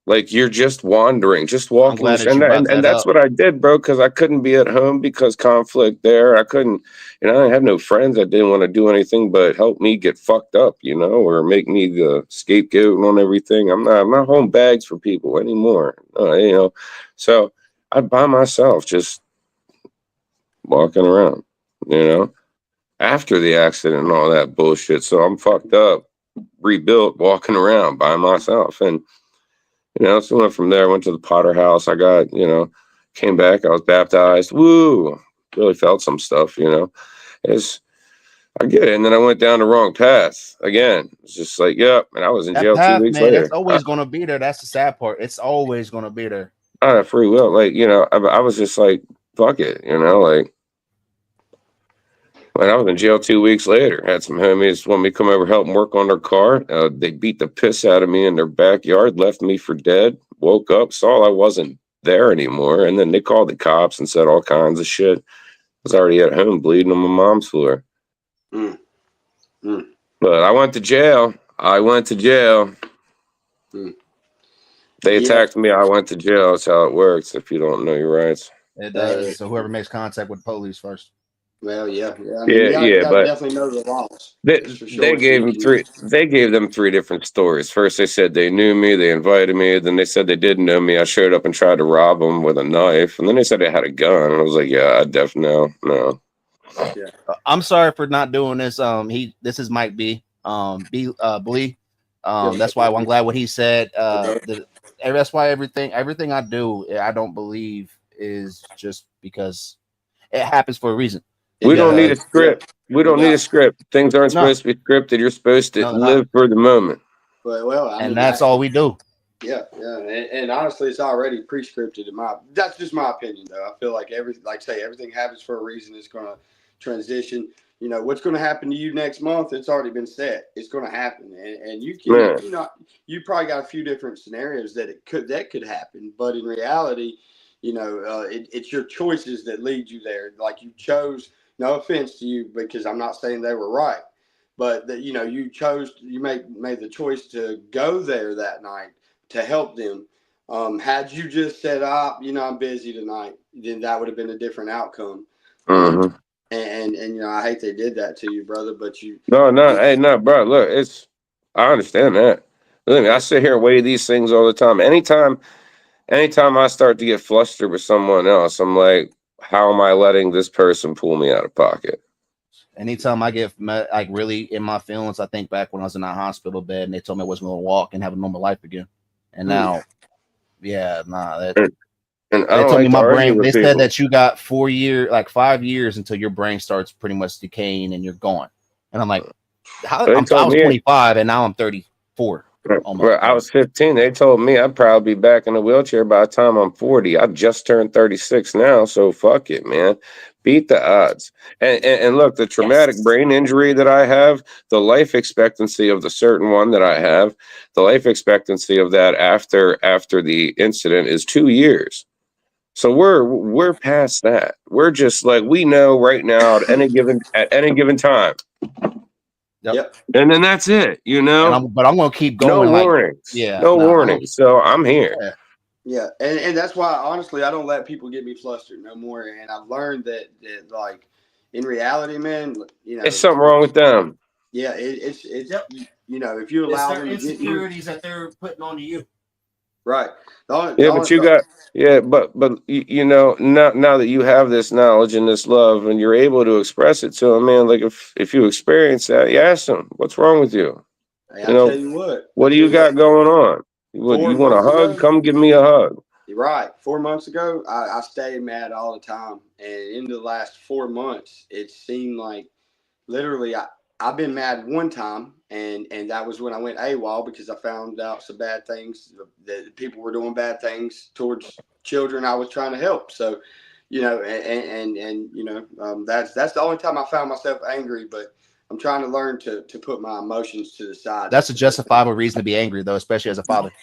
Like you're just wandering, just I'm walking." glad that you And brought that's that what I did, bro, because I couldn't be at home because conflict there. I couldn't, you know, I had no friends that didn't want to do anything but help me get fucked up, you know, or make me the scapegoat on everything. I'm not home bags for people anymore, you know. So I by myself just walking around, you know, after the accident and all that bullshit. So I'm fucked up, rebuilt, walking around by myself. And you know, so went from there, went to the Potter House. I got, you know, came back. I was baptized. Woo! Really felt some stuff, you know. It's, I get it. And then I went down the wrong path again. It's just like, yep. And I was in that jail two path, weeks man. That's later. always gonna be there. That's the sad part. It's always gonna be there. I had free will. Like, you know, I was just like, fuck it, you know, like, when I was in jail 2 weeks later, had some homies want me to come over help them work on their car. They beat the piss out of me in their backyard, left me for dead. Woke up, saw I wasn't there anymore, and then they called the cops and said all kinds of shit. I was already at home bleeding on my mom's floor. Mm. Mm. But I went to jail. I went to jail. Mm. They Yeah. attacked me. I went to jail. That's how it works if you don't know your rights. It does. So whoever makes contact with the police first. Well, yeah. I mean, Yeah, you yeah, got to but definitely know the laws. They, That's for sure. they gave them three. They gave them three different stories. First, they said they knew me, they invited me. Then they said they didn't know me. I showed up and tried to rob them with a knife. And then they said they had a gun. And I was like, yeah, I definitely no. Yeah. I'm sorry for not doing this. This is Mike B. Blee. That's why I'm glad what he said. That's why everything I do, I don't believe is just because it happens for a reason. We don't need a script. We don't need a script. Things aren't supposed to be scripted. You're supposed to live for the moment. Well, I mean, that's all we do. Yeah, and honestly, it's already pre-scripted. That's just my opinion, though. I feel like everything happens for a reason. It's going to transition. You know what's going to happen to you next month. It's already been set. It's going to happen, and you can, you probably got a few different scenarios that could happen. But in reality, it's your choices that lead you there. Like you chose. No offense to you, because I'm not saying they were right, but that you made the choice to go there that night to help them. Had you just said, I'm busy tonight, then that would have been a different outcome. Mm-hmm. And I hate they did that to you, brother, but you. No, bro. Look, I understand that. Look, I sit here and weigh these things all the time. Anytime I start to get flustered with someone else, I'm like, how am I letting this person pull me out of pocket? Anytime I get like really in my feelings, I think back when I was in that hospital bed and they told me I wasn't going to walk and have a normal life again. And now, and they told me my brain. They said that you got 5 years until your brain starts pretty much decaying and you're gone. And I'm like, I was 25 and now I'm 34. Almost. I was 15. They told me I'd probably be back in a wheelchair by the time I'm 40. I just turned 36 now, so fuck it, man. Beat the odds. And look, the traumatic brain injury that I have, the life expectancy of the certain one that I have, the life expectancy of that after the incident is 2 years. So we're past that. We're just like, we know right now at any given time. Yep. And then that's it, But I'm going to keep going. No warnings. No warnings. So I'm here. Yeah. And that's why, honestly, I don't let people get me flustered no more. And I've learned that like, in reality, man, it's something wrong with them. Yeah. It's if you allow them to get insecurities that they're putting onto you. Right. But now that you have this knowledge and this love and you're able to express it to them, man, like if you experience that, you ask them, what's wrong with you? Hey, I'll tell you what do you got going on? You want a hug? Come give me a hug. Right. 4 months ago, I stayed mad all the time. And in the last 4 months, it seemed like literally I've been mad one time, and that was when I went AWOL because I found out some bad things, that people were doing bad things towards children I was trying to help. So, that's the only time I found myself angry, but I'm trying to learn to put my emotions to the side. That's a justifiable reason to be angry, though, especially as a father.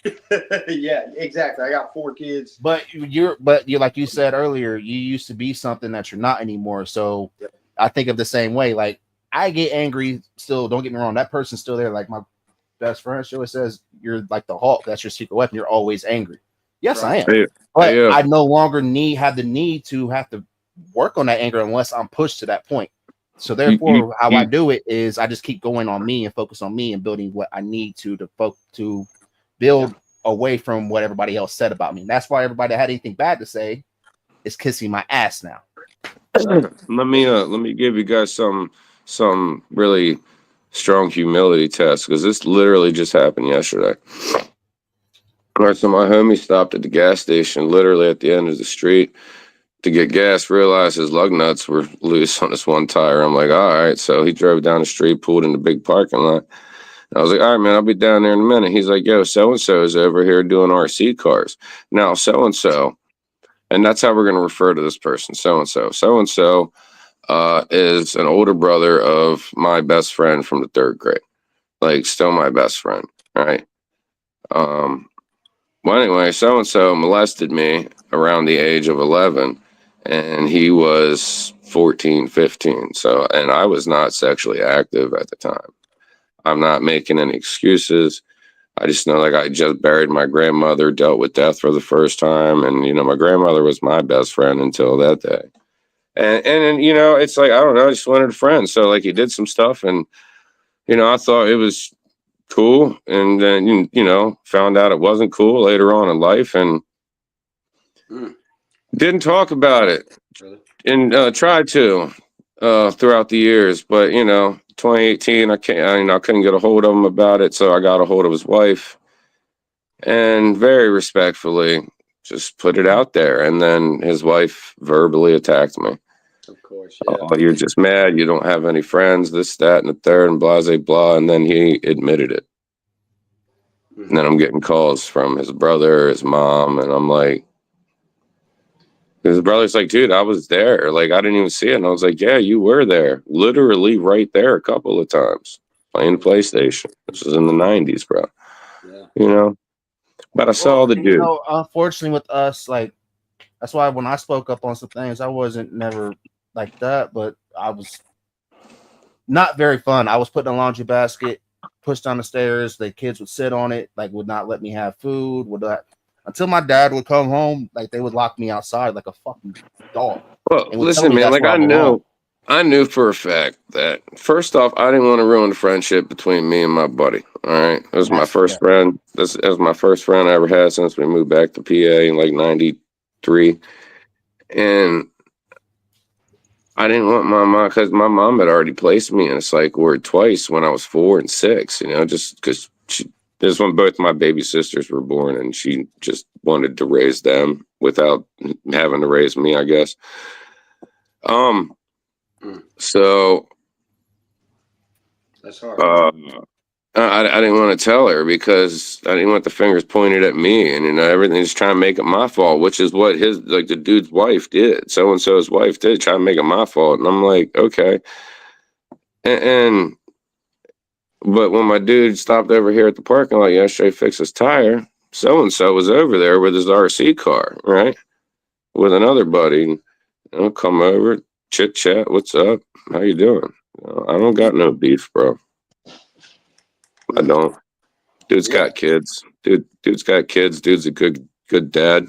Yeah, exactly. I got 4 kids. But you're like you said earlier, you used to be something that you're not anymore. So I think of the same way. Like, I get angry still. Don't get me wrong. That person's still there. Like my best friend, she always says, "You're like the Hulk. That's your secret weapon. You're always angry." Yes, right. I am. But I no longer have the need to work on that anger unless I'm pushed to that point. So therefore, how I do it is I just keep going on me and focus on me and building what I need to build away from what everybody else said about me. And that's why everybody that had anything bad to say is kissing my ass now. Let me give you guys some really strong humility test, because this literally just happened yesterday. All right, so my homie stopped at the gas station literally at the end of the street to get gas, realized his lug nuts were loose on this one tire. I'm like, all right. So he drove down the street, pulled in the big parking lot. I was like, all right, man, I'll be down there in a minute. He's like, yo, so-and-so is over here doing RC cars. Now, so-and-so, and that's how we're going to refer to this person, so-and-so. So-and-so is an older brother of my best friend from the 3rd grade. Like, still my best friend, right? Well, anyway, so-and-so molested me around the age of 11, and he was 14, 15. So, and I was not sexually active at the time. I'm not making any excuses. I just know, like, I just buried my grandmother, dealt with death for the first time. And, my grandmother was my best friend until that day. And it's like, I don't know, I just wanted a friend. So, like, he did some stuff, and, I thought it was cool. And then, found out it wasn't cool later on in life, and didn't talk about it. And tried to. throughout the years. But 2018, I couldn't get a hold of him about it, so I got a hold of his wife, and very respectfully just put it out there. And then his wife verbally attacked me. Of course, yeah. Oh, you're just mad. You don't have any friends. This, that, and the third, and blah, blah, blah. And then he admitted it. And then I'm getting calls from his brother, his mom, and I'm like, his brother's like, dude, I was there. Like, I didn't even see it. And I was like, yeah, you were there. Literally right there a couple of times playing PlayStation. This was in the 90s, bro. Yeah. But I saw the dude. Unfortunately with us, like, that's why when I spoke up on some things, I wasn't never like that, but I was not very fun. I was put in a laundry basket, pushed down the stairs. The kids would sit on it, like would not let me have food, until my dad would come home, like they would lock me outside like a fucking dog. Well, listen, man, like I knew for a fact that first off, I didn't want to ruin the friendship between me and my buddy. All right. It was my first friend. This was my first friend I ever had since we moved back to PA in like 93. And I didn't want my mom, because my mom had already placed me in a psych ward twice when I was 4 and 6, just because this is when both my baby sisters were born, and she just wanted to raise them without having to raise me, I guess. So that's hard. I didn't want to tell her because I didn't want the fingers pointed at me, and everything's trying to make it my fault, which is what the dude's wife did. So and so's wife did try to make it my fault, and I'm like, okay. But when my dude stopped over here at the parking lot yesterday to fix his tire, so and so was over there with his RC car, right, with another buddy. Come over, chit chat. What's up? How you doing? I don't got no beef, bro. I don't. Dude's got kids. Dude's got kids. Dude's a good dad.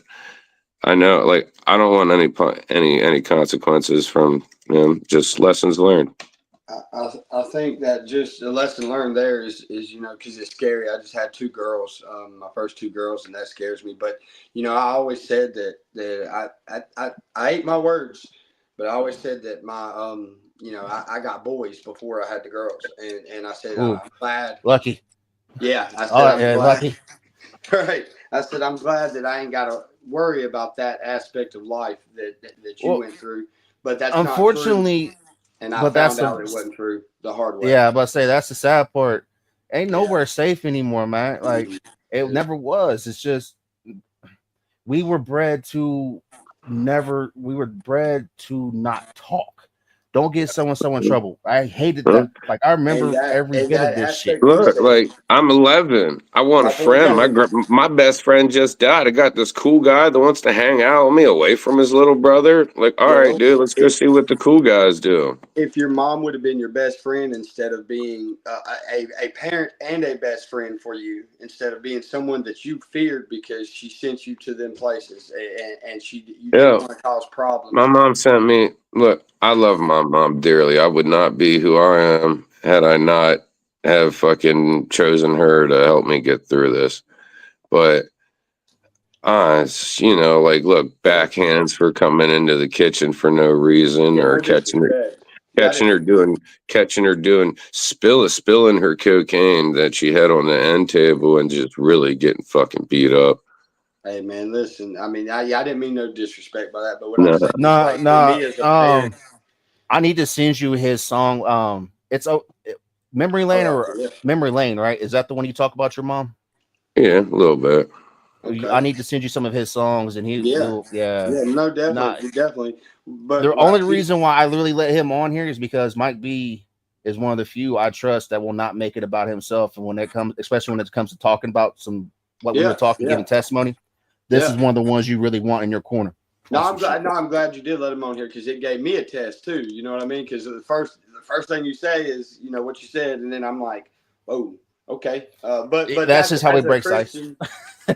I know. Like, I don't want any consequences from him. Just lessons learned. I think that just a lesson learned there is because it's scary. I just had 2 girls, my first 2 girls, and that scares me. But I always said that I ate my words, but I always said that my I got boys before I had the girls, and I said I'm glad. Lucky. Yeah, I said I'm glad. Lucky. Right. I said I'm glad that I ain't got to worry about that aspect of life that you went through. But that's unfortunately. Not true. And I found out it wasn't true the hard way. Yeah, but say that's the sad part. Ain't nowhere safe anymore, man. Like it never was. It's just we were bred to not talk. Don't get so in trouble. I hated that. Like I remember every bit of this shit. Look, like I'm 11. I want a friend. My best friend just died. I got this cool guy that wants to hang out with me away from his little brother. Like, all right, dude, let's go see what the cool guys do. If your mom would have been your best friend instead of being a parent and a best friend for you, instead of being someone that you feared because she sent you to them places and you didn't want to cause problems. My mom sent me. Look, I love my mom dearly. I would not be who I am had I not have fucking chosen her to help me get through this. But like, look, backhands for coming into the kitchen for no reason, or catching her doing spilling her cocaine that she had on the end table and just really getting fucking beat up. Hey man, listen. I mean, I didn't mean no disrespect by that, but what I'm saying, me as a parent, I need to send you his song. It's Memory Lane Memory Lane, right? Is that the one you talk about your mom? Yeah, a little bit. Okay. I need to send you some of his songs, and no, definitely. But the only reason why I literally let him on here is because Mike B is one of the few I trust that will not make it about himself, and especially when it comes to talking about we were talking, giving testimony. This is one of the ones you really want in your corner. I'm glad you did let him on here because it gave me a test too. You know what I mean? Because the first thing you say is what you said, and then I'm like, oh, okay. But that's just how he breaks ice.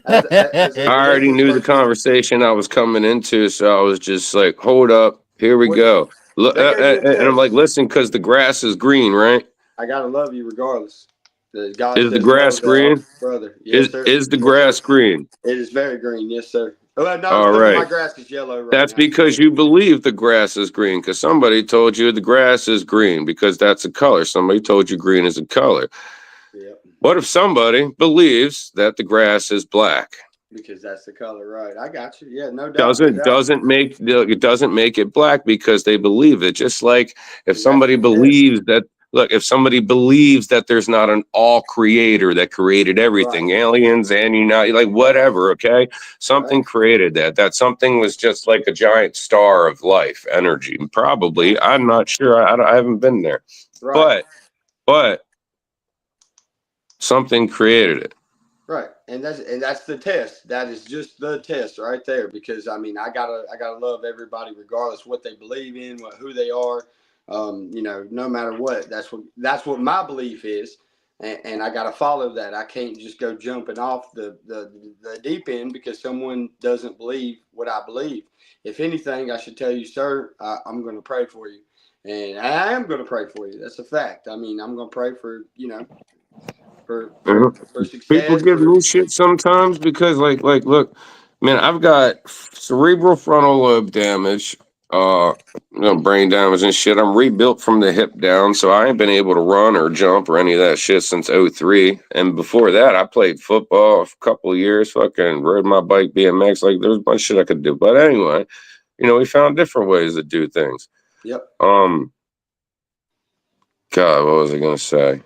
I already knew the conversation I was coming into, so I was just like, hold up, here we go. Look, and I'm like, listen, because the grass is green, right? I gotta love you regardless. God is the grass green, brother? Yes, sir. Is the grass green? It is very green, yes, sir. Well, no, All it's because my right. grass is yellow right That's now. because you believe the grass is green because somebody told you the grass is green because that's a color. Somebody told you green is a color. Yep. What if somebody believes that the grass is black? Because that's the color, right? I got you. Yeah, no doubt, no Doesn't doubt. doesn't make it doesn't make it black because they believe it. Just like if And that's somebody the test. believes that if somebody believes that there's not an all creator that created everything, Right. aliens and like Right. whatever, okay? Right. Something created that. That something was just like a giant star of life, energy. Probably. I'm not sure. I haven't been there. Right. But something created it. Right. And that's the test. That is just the test right there. Because I mean, I gotta love everybody regardless what they believe in, who they are. No matter what. That's what my belief is. And I got to follow that. I can't just go jumping off the deep end because someone doesn't believe what I believe. If anything, I should tell you, sir, I'm going to pray for you. And I am going to pray for you. That's a fact. I mean, I'm going to pray for, for, for, Mhm. for People success, give me shit sometimes because look, man, I've got cerebral frontal lobe damage, uh brain damage and shit. I'm rebuilt from the hip down, so I ain't been able to run or jump or any of that shit since '03. And before that I played football a couple of years, fucking rode my bike, BMX, like there's a bunch of shit I could do. But anyway, we found different ways to do things. Yep. Um God, what was I gonna say?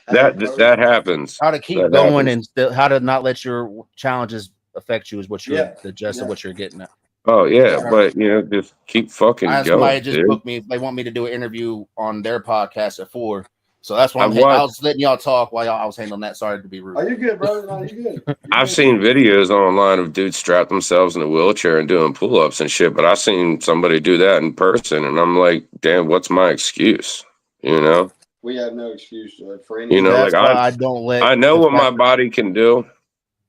Hey, That happens. How to keep That going happens. and still how to not let your challenges affect you is what you're yeah, the gist of yeah, what you're getting at. Oh yeah, yeah, but just keep I fucking had somebody going, just dude. booked me. They want me to do an interview on their podcast at 4. So that's why I've I watched, was letting y'all talk while I was handling that. Sorry to be rude. Are you good, brother? No, you good. You I've good. seen videos online of dudes strap themselves in a wheelchair and doing pull ups and shit, but I've seen somebody do that in person, and I'm like, damn, what's my excuse? You know, We have no excuse for you anything. know, like That's why I don't let I know the what my fact. body can do,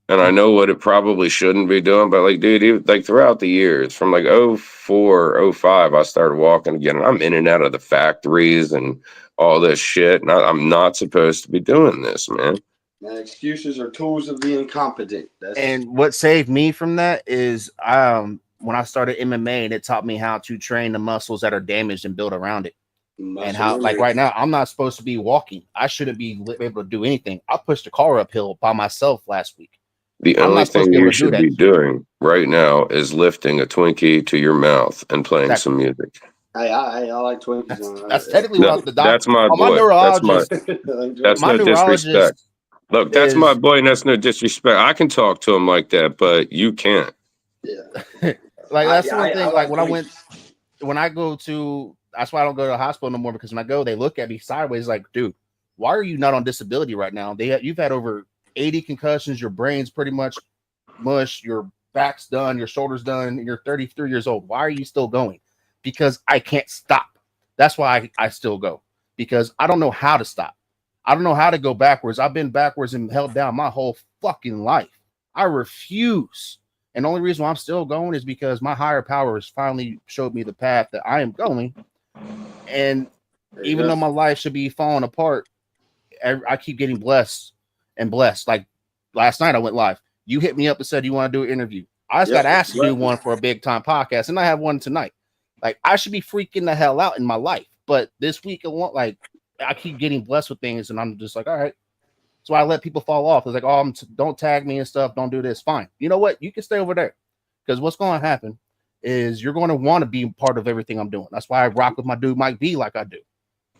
and I know what it probably shouldn't be doing, but like, dude, like throughout the years, from like '04, '05, I started walking again, and I'm in and out of the factories and all this shit, and I'm not supposed to be doing this, man. Now, excuses are tools of the incompetent. That's And what saved me from that is when I started MMA and it taught me how to train the muscles that are damaged and build around it. And muscle how, like memory. right now, I'm not supposed to be walking. I shouldn't be able to do anything. I pushed a car uphill by myself last week. The I'm only not supposed to thing be able you to do should that. be doing right now is lifting a Twinkie to your mouth and playing Exactly. some music. I like Twinkies That's on. technically No, what the doc. that's my Oh, my boy. neurologist. That's My no disrespect. neurologist Look, that's my is boy, and that's no disrespect. I can talk to him like that, but you can't. Yeah, like that's the one I thing. Like like Twinkies. when I go to, that's why I don't go to the hospital no more because when I go, they look at me sideways like, dude, why are you not on disability right now? You've had over 80 concussions. Your brain's pretty much mush. Your back's done. Your shoulders done. You're 33 years old. Why are you still going? Because I can't stop. That's why I still go because I don't know how to stop. I don't know how to go backwards. I've been backwards and held down my whole fucking life. I refuse. And the only reason why I'm still going is because my higher power has finally showed me the path that I am going. And There you even go. though my life should be falling apart, I keep getting blessed and blessed. Like last night, I went live. You hit me up and said you want to do an interview. I just got Yep. asked to do one for a big time podcast, and I have one tonight. Like I should be freaking the hell out in my life, but this week I want I keep getting blessed with things, and I'm just like, all right. So I let people fall off. It's like, oh, don't tag me and stuff. Don't do this. Fine. You know what? You can stay over there because what's going to happen is you're going to want to be part of everything I'm doing. That's why I rock with my dude Mike B like I do.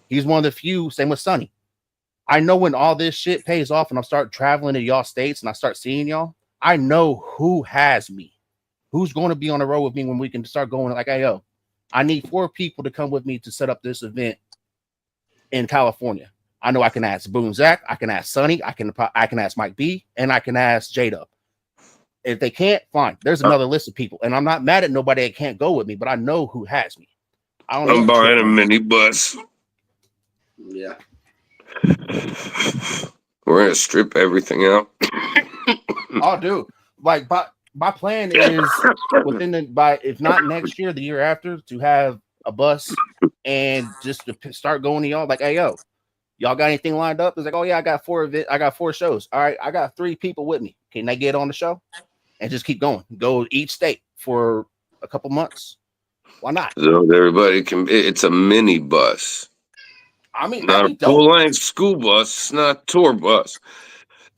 He's one of the few. Same with Sonny. I know when all this shit pays off and I start traveling to y'all states and I start seeing y'all, I know who has me, who's going to be on the road with me when we can start going like, hey, yo, I need 4 people to come with me to set up this event in California. I know I can ask Boom Zach, I can ask Sonny, I can ask Mike B, and I can ask J-Dub. If they can't, fine. There's another list of people. And I'm not mad at nobody that can't go with me, but I know who has me. I don't I'm need to trip buying a on it. minibus. Yeah. We're gonna strip everything out. Oh, dude. Like my plan is within if not next year, the year after, to have a bus and just to start going to y'all like, hey yo, y'all got anything lined up? It's like, oh yeah, I got 4 shows. All right, I got 3 people with me. Can they get on the show? and just keep going. Go each state for a couple months. Why not? So everybody can. It's a mini bus, I mean, not that'd a be dope. full-length school bus. It's not a tour bus.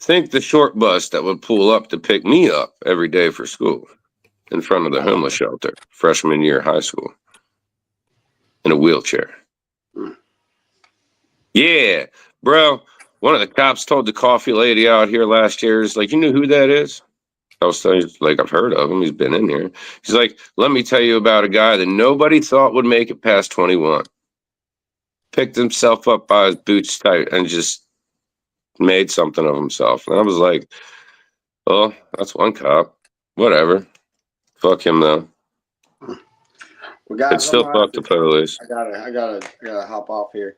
Think the short bus that would pull up to pick me up every day for school in front of the homeless shelter, freshman year of high school, in a wheelchair. Yeah, bro. One of the cops told the coffee lady out here last year, is like, you know who that is? I was saying, like, I've heard of him. He's been in here. He's like, let me tell you about a guy that nobody thought would make it past 21. Picked himself up by his boots tight and just made something of himself. And I was like, well, that's one cop. Whatever. Fuck him, though. Well, guys, It's still fuck the police. I gotta hop off here.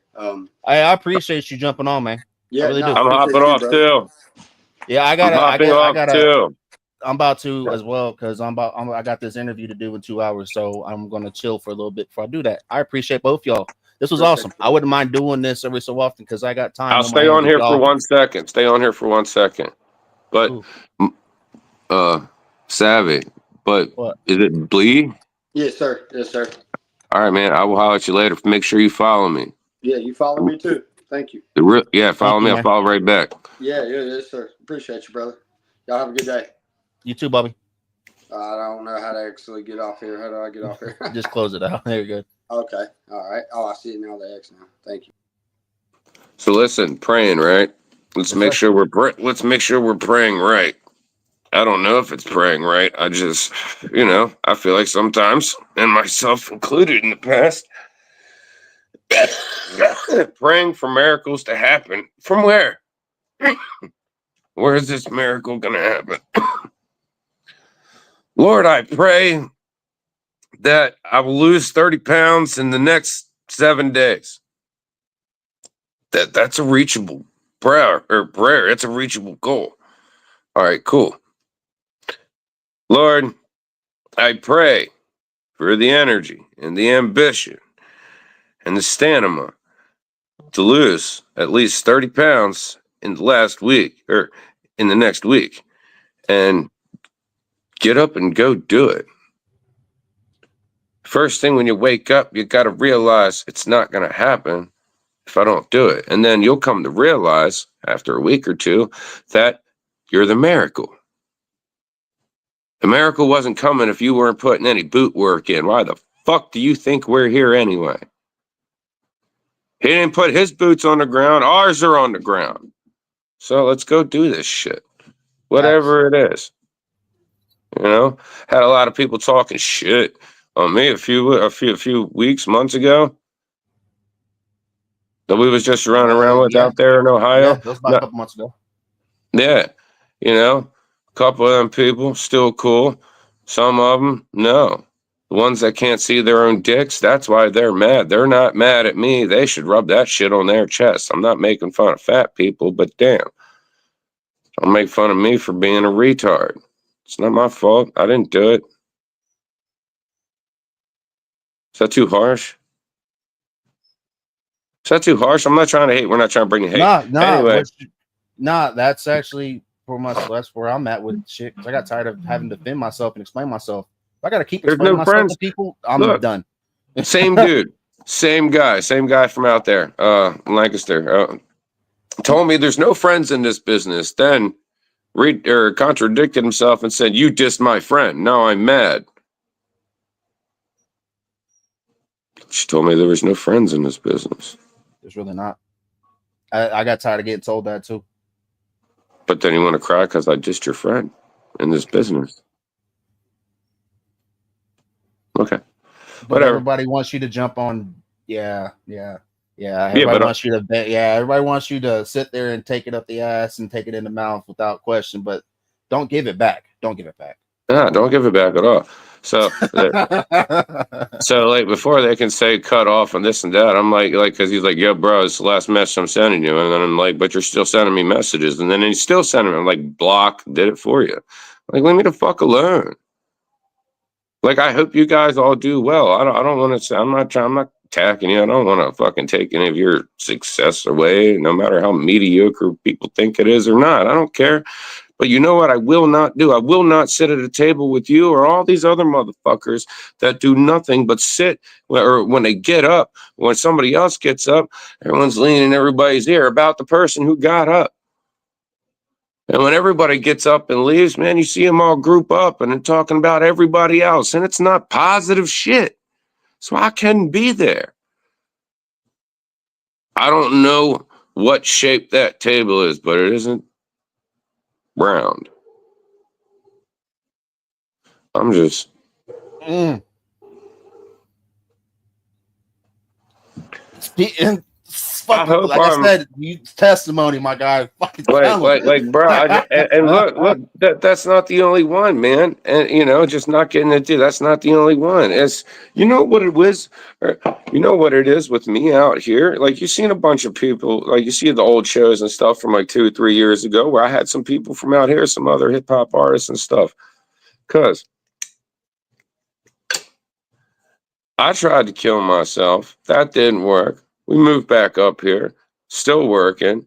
I appreciate you jumping on, man. Yeah, I really do. I'm hopping off, too. Yeah, I too. I'm about to as well because I got this interview to do in 2 hours, so I'm gonna chill for a little bit before I do that. I appreciate both y'all. This was awesome. I wouldn't mind doing this every so often because I got time. I'll stay on here for 1 second. Stay on here for 1 second. But Savvy, but what? Is it Bleed? Yes, sir. Yes, sir. All right, man. I will holler at you later. Make sure you follow me. Yeah, you follow me too. Thank you. Follow me. I'll follow right back. Yeah, yes, sir. Appreciate you, brother. Y'all have a good day. You too, Bobby. I don't know how to actually get off here. How do I get off here? Just close it out. There you go. Okay. All right. Oh, I see it now. The X now. Thank you. So listen, praying, right? Let's make sure we're praying right. I don't know if it's praying right. I just, I feel like sometimes, and myself included in the past, praying for miracles to happen. From where? Where is this miracle going to happen? Lord, I pray that I will lose 30 pounds in the next 7 days. That's a reachable prayer. It's a reachable goal. All right, cool. Lord, I pray for the energy and the ambition and the stamina to lose at least 30 pounds in the last week or in the next week and get up and go do it. First thing when you wake up, you got to realize it's not going to happen if I don't do it. And then you'll come to realize after a week or two that you're the miracle. The miracle wasn't coming if you weren't putting any boot work in. Why the fuck do you think we're here anyway? He didn't put his boots on the ground. Ours are on the ground. So let's go do this shit. Whatever it is. Had a lot of people talking shit on me a few weeks, months ago. That we was just running around with out there in Ohio. Yeah, that was about a couple months ago. Yeah. A couple of them people still cool. Some of them, no. The ones that can't see their own dicks, that's why they're mad. They're not mad at me. They should rub that shit on their chest. I'm not making fun of fat people, but damn. Don't make fun of me for being a retard. It's not my fault. I didn't do it. Is that too harsh? Is that too harsh? I'm not trying to hate. We're not trying to bring hate. Anyway. That's actually that's where I'm at with shit. Cause I got tired of having to defend myself and explain myself. If I got to keep explaining myself to people, I'm done. Same dude, same guy from out there, Lancaster. Told me there's no friends in this business. Then contradicted himself and said, "You dissed my friend. Now I'm mad." She told me there was no friends in this business. There's really not. I got tired of getting told that too. But then you want to cry because I dissed your friend in this business. Okay. But whatever. Everybody wants you to jump on. Yeah. Everybody wants you to. Everybody wants you to sit there and take it up the ass and take it in the mouth without question. But don't give it back. Don't give it back. Nah, don't give it back at all. So, like before they can say cut off and this and that, I'm like, because he's like, "Yo, bro, it's the last message I'm sending you," and then I'm like, "But you're still sending me messages," and then he's still sending me. I'm like, block, did it for you. Like, leave me the fuck alone. Like, I hope you guys all do well. I don't want to say, I'm not attacking you. I don't want to fucking take any of your success away, no matter how mediocre people think it is or not. I don't care. But you know what I will not do? I will not sit at a table with you or all these other motherfuckers that do nothing but sit, or when they get up, when somebody else gets up, everyone's leaning everybody's ear about the person who got up. And when everybody gets up and leaves, man, you see them all group up and they're talking about everybody else. And it's not positive shit. So I couldn't be there. I don't know what shape that table is, but it isn't round. I'm just. Speaking, I hope like I said, you testimony, my guy. Fucking like, bro. And look, that's not the only one, man. And just not getting it. That's not the only one. It's what it was. You know what it is with me out here. Like you've seen a bunch of people. Like you see the old shows and stuff from like 2 or 3 years ago, where I had some people from out here, some other hip hop artists and stuff. Cause I tried to kill myself. That didn't work. We moved back up here. Still working.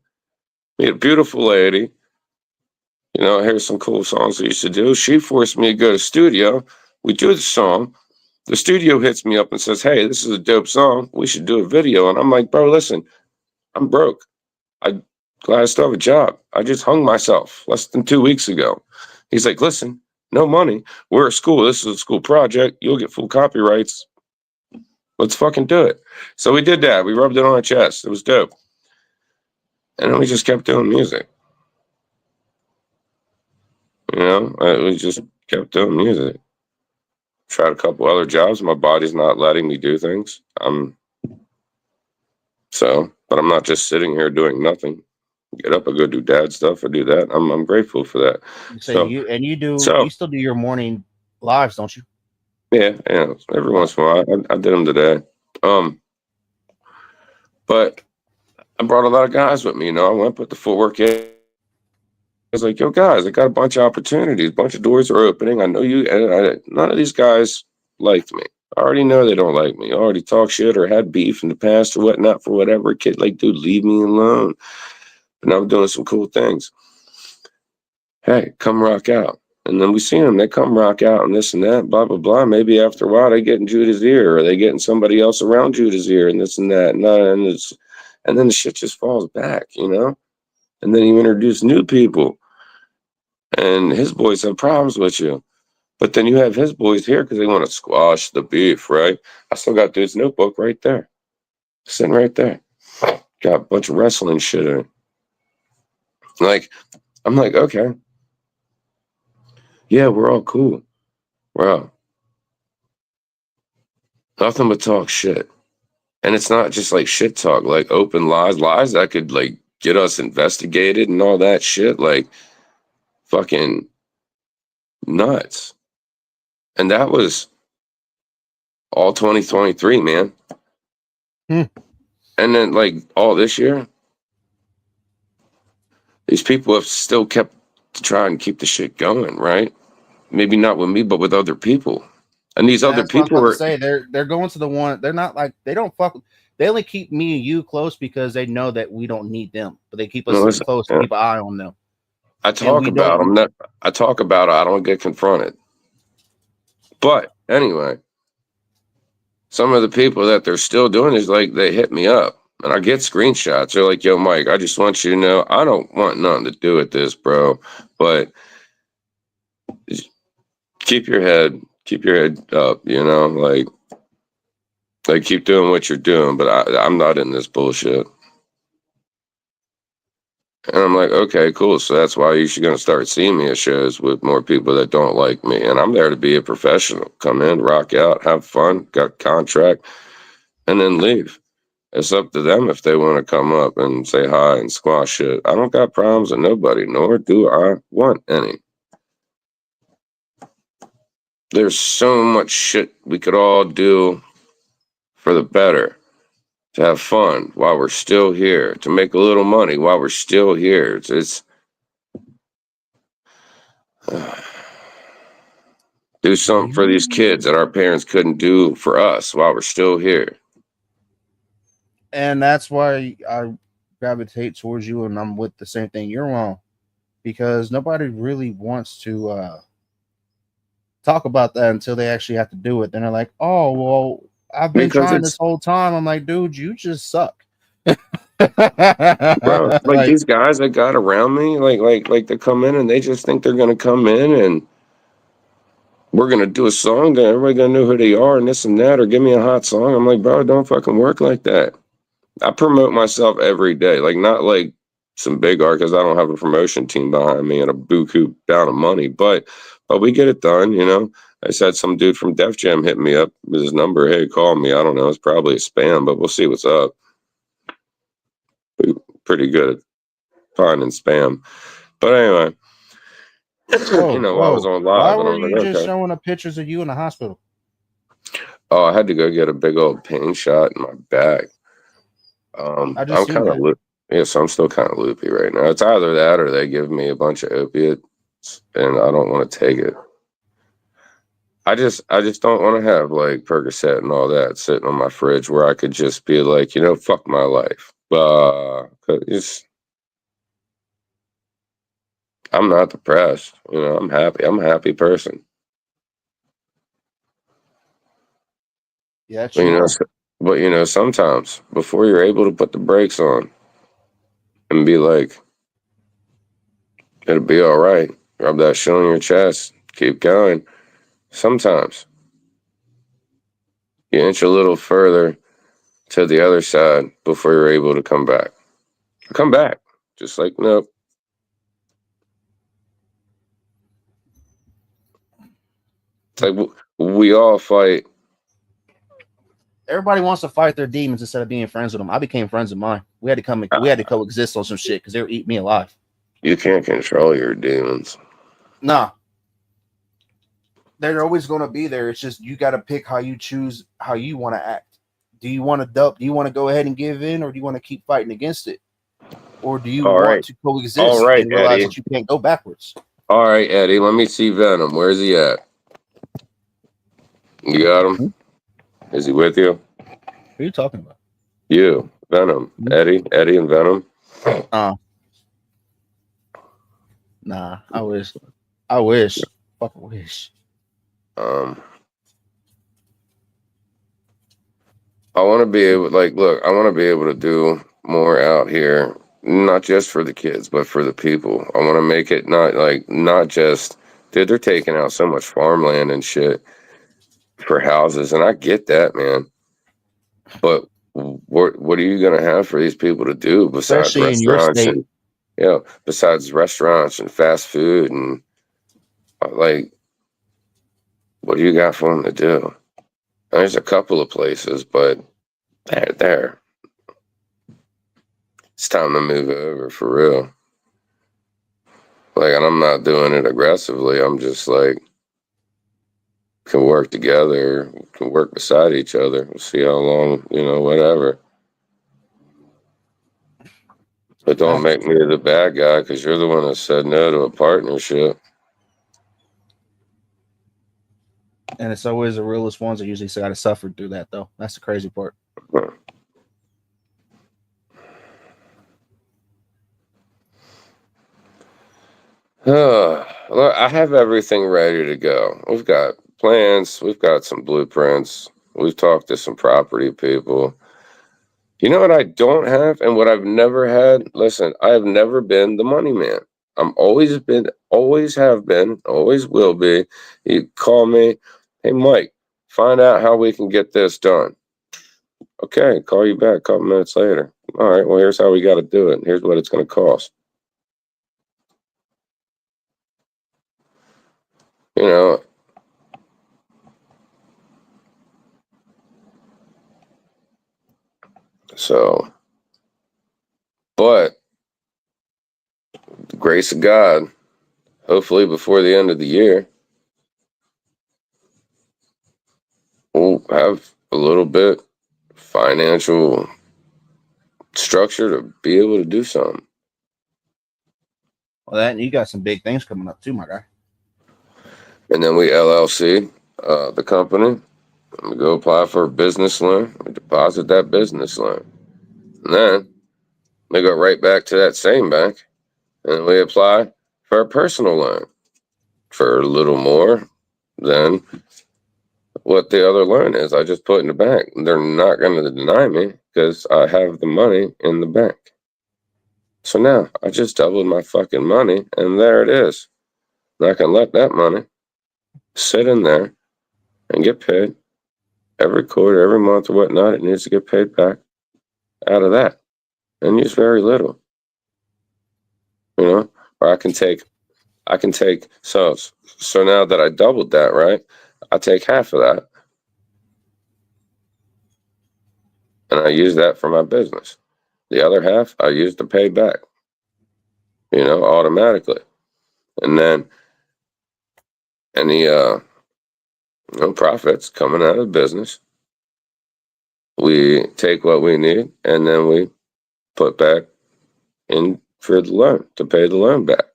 We had a beautiful lady. Here's some cool songs we used to do. She forced me to go to studio. We do the song. The studio hits me up and says, hey, this is a dope song. We should do a video. And I'm like, bro, listen, I'm broke. I'm glad I still have a job. I just hung myself less than 2 weeks ago. He's like, listen, no money. We're a school. This is a school project. You'll get full copyrights. Let's fucking do it. So we did that. We rubbed it on our chest. It was dope. And then we just kept doing music. We just kept doing music. Tried a couple other jobs. My body's not letting me do things. But I'm not just sitting here doing nothing. Get up, I go do dad stuff. I do that. I'm grateful for that. You still do your morning lives, don't you? Yeah. Every once in a while, I did them today. But I brought a lot of guys with me. I went put the footwork in. I was like, yo, guys, I got a bunch of opportunities. A bunch of doors are opening. I know you. And none of these guys liked me. I already know they don't like me. I already talk shit or had beef in the past or whatnot for whatever. Kid, like, dude, leave me alone. And I'm doing some cool things. Hey, come rock out. And then we see them. They come rock out and this and that, blah, blah, blah. Maybe after a while, they get in Judah's ear or they getting somebody else around Judah's ear and this and that. And then the shit just falls back, And then you introduce new people. And his boys have problems with you. But then you have his boys here because they want to squash the beef, right? I still got dude's notebook right there. Sitting right there. Got a bunch of wrestling shit in it. I'm like, okay. Yeah, we're all cool. Wow. Nothing but talk shit. And it's not just like shit talk, like open lies that could like get us investigated and all that shit. Like fucking nuts. And that was all 2023, man. And then like all this year, these people have still kept to try and keep the shit going, right? Maybe not with me, but with other people. And these other people are say they're going to the one. They're not like they don't fuck. They only keep me and you close because they know that we don't need them, but they keep us close to keep an eye on them. I talk about them. I talk about it. I don't get confronted. But anyway, some of the people that they're still doing is like they hit me up and I get screenshots. They're like, yo, Mike, I just want you to know I don't want nothing to do with this, bro. But keep your head up, like keep doing what you're doing. But I'm not in this bullshit. And I'm like, okay, cool. So that's why you're going to start seeing me at shows with more people that don't like me. And I'm there to be a professional. Come in, rock out, have fun, got a contract, and then leave. It's up to them if they want to come up and say hi and squash it. I don't got problems with nobody, nor do I want any. There's so much shit we could all do for the better. To have fun while we're still here, to make a little money while we're still here. It's do something for these kids that our parents couldn't do for us while we're still here. And that's why I gravitate towards you, and I'm with the same thing. You're wrong. because nobody really wants to talk about that until they actually have to do it. Then they're like, "Oh, well, I've been Because trying it's, this whole time." I'm like, "Dude, you just suck." bro, like Like, these guys that got around me, like they come in and they just think they're gonna come in and we're gonna do a song that everybody gonna know who they are and this and that, or give me a hot song. I'm like, bro, don't fucking work like that. I promote myself every day, like not like some big art because I don't have a promotion team behind me and a buku down of money, but we get it done, you know. I said some dude from Def Jam hit me up with his number. Hey, call me. I don't know. It's probably a spam, but we'll see what's up. Pretty good at finding spam. But anyway, you know, I was whoa, on why live and were I'm like, you just okay. showing up pictures of you in the hospital? Oh, I had to go get a big old pain shot in my back. I just I'm seen kind of that. yeah, so I'm still kind of loopy right now. It's either that or they give me a bunch of opiates, and I don't want to take it. I just don't want to have like Percocet and all that sitting on my fridge where I could just be like, you know, fuck my life. 'Cause I'm not depressed. You know, I'm happy. I'm a happy person. Yes, But, you you know, are. but you know, sometimes before you're able to put the brakes on and be like, it'll be all right. Rub that shit on your chest. Keep going. Sometimes you inch a little further to the other side before you're able to come back. Come back. Just like, nope. It's like we all fight. Everybody wants to fight their demons instead of being friends with them. I became friends with mine. We had to we had to coexist on some shit because they were eating me alive. You can't control your demons. Nah, they're always going to be there. It's just you got to pick how you choose how you want to act. Do you want to dump? Do you want to go ahead and give in, or do you want to keep fighting against it, or do you All want right. to All coexist right, and realize Eddie. that you can't go backwards? All right, Eddie. Let me see Venom. Where's he at? You got him? Hmm? Is he with you? What are you talking about? You. Venom. Hmm? Eddie and Venom. Nah. I wish. I wish. Fucking wish. Um, I want to be able, like, look, I want to be able to do more out here, not just for the kids, but for the people. I want to make it not just, dude, they're taking out so much farmland and shit for houses, and I get that, man. But what are you gonna have for these people to do besides Especially in your restaurants state. and besides restaurants and fast food and like, what do you got for them to do? And there's a couple of places, but there. It's time to move over for real. Like, and I'm not doing it aggressively. I'm just like, can work together, can work beside each other. We'll see how long, you know, whatever. But don't Facts. make me the bad guy because you're the one that said no to a partnership. And it's always the realest ones that usually got to suffer through that, though. That's the crazy part. Look, I have everything ready to go. We've got plans, we've got some blueprints, we've talked to some property people. You know what I don't have and what I've never had? Listen, I have never been the money man. I'm always have been, always will be. You call me, hey Mike, find out how we can get this done. Okay, call you back a couple minutes later. All right, well, here's how we got to do it. Here's what it's going to cost. You know, so, but the grace of God, hopefully before the end of the year, we'll have a little bit financial structure to be able to do something. Well, that you got some big things coming up too, my guy. And then we LLC the company. We go apply for a business loan. We deposit that business loan. And then we go right back to that same bank and we apply for a personal loan for a little more than what the other loan is. I just put in the bank. They're not going to deny me because I have the money in the bank. So now I just doubled my fucking money, and there it is. And I can let that money sit in there and get paid every quarter, every month, or whatnot. It needs to get paid back out of that, and use very little. Or I can take. So now that I doubled that, right? I take half of that, and I use that for my business. The other half I use to pay back, automatically. And then any profits coming out of business, we take what we need, and then we put back in for the loan to pay the loan back.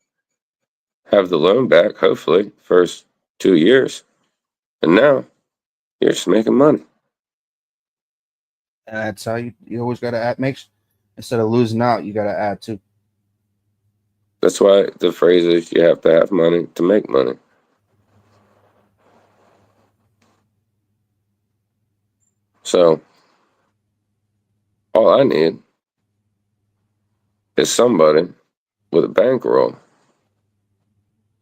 Have the loan back, hopefully, first 2 years. And now you're just making money. And that's how you always got to add. Instead of losing out, you got to add too. That's why the phrase is you have to have money to make money. So all I need is somebody with a bankroll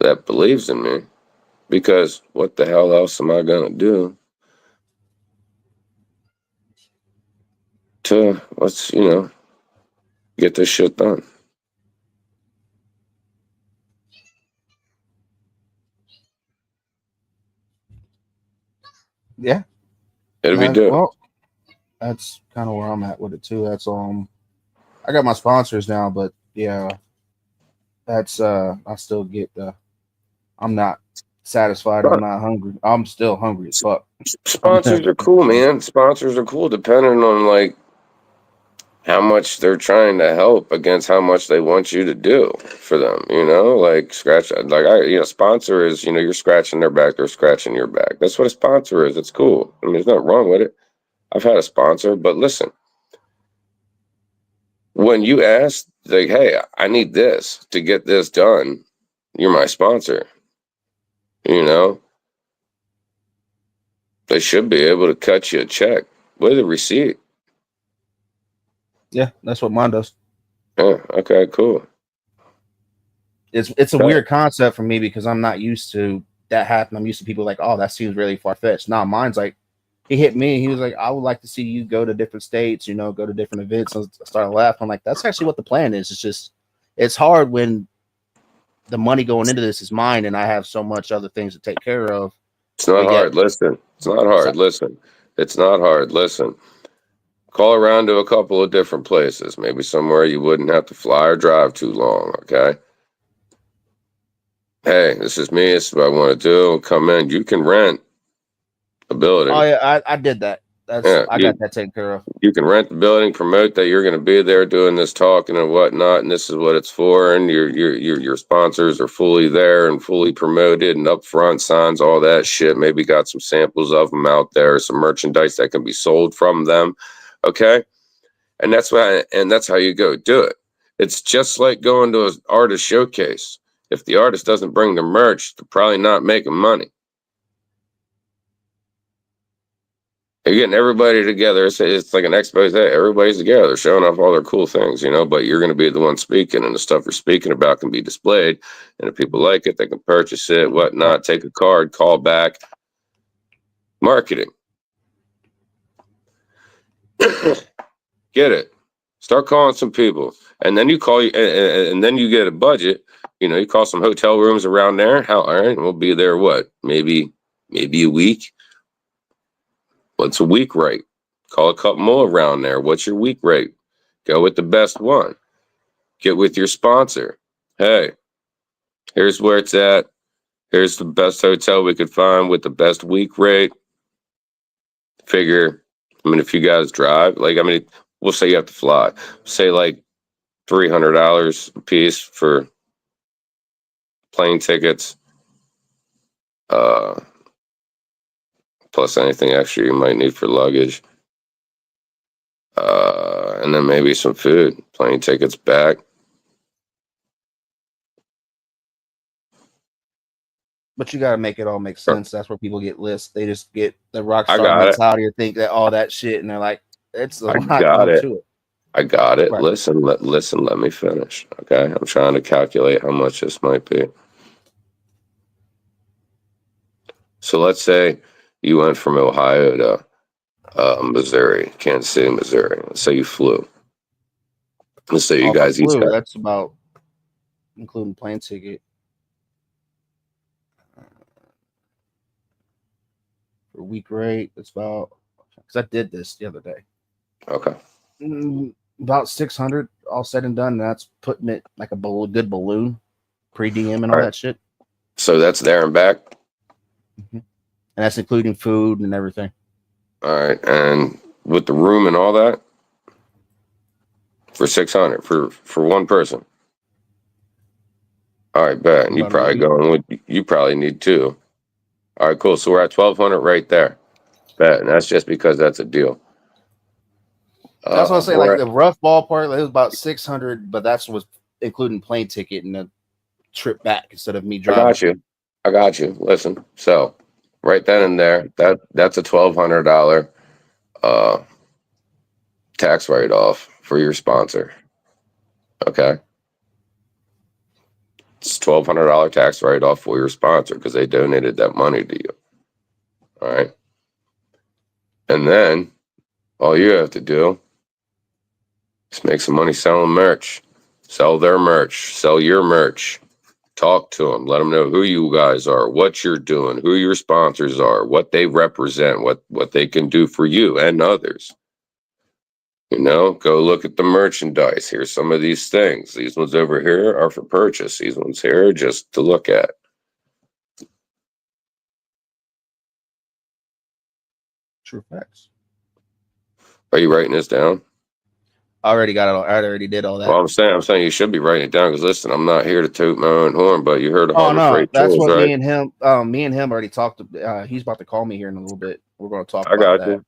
that believes in me, because what the hell else am I going to do to, get this shit done? Yeah. It'll be dope. Well, that's kind of where I'm at with it too. That's I got my sponsors now, but yeah, that's I still get I'm not satisfied. I'm not hungry. I'm still hungry as fuck. Sponsors are cool, man. Sponsors are cool, depending on how much they're trying to help against how much they want you to do for them. Sponsor is, you're scratching their back, they're scratching your back. That's what a sponsor is. It's cool. I mean, there's nothing wrong with it. I've had a sponsor, but listen, when you ask, hey, I need this to get this done, you're my sponsor. They should be able to cut you a check with a receipt. Yeah, that's what mine does. Yeah, okay, cool. It's a weird concept for me because I'm not used to that happening. I'm used to people like, oh, that seems really far fetched. Nah, mine's like, he hit me. He was like, I would like to see you go to different states, go to different events. And I started laughing. I'm like, that's actually what the plan is. It's just, it's hard when the money going into this is mine and I have so much other things to take care of. It's not hard. Listen, it's not hard. Listen, it's not hard. Listen, call around to a couple of different places, maybe somewhere you wouldn't have to fly or drive too long. Okay. Hey, this is me. This is what I want to do. Come in. You can rent a building. Oh yeah, I did that. I got that taken care of. You can rent the building, promote that you're going to be there doing this talking and whatnot, and this is what it's for, and your sponsors are fully there and fully promoted and upfront signs, all that shit. Maybe got some samples of them out there, some merchandise that can be sold from them. Okay, and that's how you go do it. It's just like going to an artist showcase. If the artist doesn't bring the merch, they're probably not making money. You're getting everybody together. It's like an expose. Everybody's together, showing off all their cool things, but you're going to be the one speaking, and the stuff you're speaking about can be displayed. And if people like it, they can purchase it, whatnot, take a card, call back. Marketing. Get it. Start calling some people. And then you call, and then you get a budget. You call some hotel rooms around there. All right, we'll be there, maybe a week. What's a week rate? Call a couple more around there. What's your week rate? Go with the best one. Get with your sponsor. Hey, here's where it's at. Here's the best hotel we could find with the best week rate. Figure, if you guys drive, we'll say you have to fly. Say $300 a piece for plane tickets. Plus anything extra you might need for luggage. And then maybe some food, plane tickets back. But you got to make it all make sense. That's where people get lists. They just get the rock I star got it. mentality or think that all that shit, and they're like, it's a I lot got more it. to it. I got it. Right. Listen, let me finish. Okay. I'm trying to calculate how much this might be. So let's say you went from Ohio to Missouri, Kansas City, Missouri. Let's say you flew. Let's say you If I guys each flew, got that's about including plane ticket. For week rate, it's about, because I did this the other day. okay. About 600 all said and done. And that's putting it like a good balloon, pre DM and all All right. that shit. So that's there and back. And that's including food and everything. All right, and with the room and all that for 600 for one person. All right, bet. And you probably need two. All right, cool. So we're at 1,200 right there. Bet, and that's just because that's a deal. That's what I say. Like the rough ballpark, it was about 600, but that's was including plane ticket and the trip back instead of me driving. I got you. Listen, so right then and there, that's a $1,200 tax write-off for your sponsor. Okay, it's $1,200 tax write-off for your sponsor because they donated that money to you. All right, and then all you have to do is make some money selling merch, sell their merch, sell your merch. Talk to them. Let them know who you guys are, what you're doing, who your sponsors are, what they represent, what they can do for you and others. You know, go look at the merchandise. Here's some of these things. These ones over here are for purchase. These ones here are just to look at. True facts. Are you writing this down? I already got it. I already did all that. Well, I'm saying you should be writing it down because listen, I'm not here to toot my own horn, but you heard of Oh Harbor no, Freight that's Tools, what right? me and him already talked. He's about to call me here in a little bit. We're going to talk I about got that. you.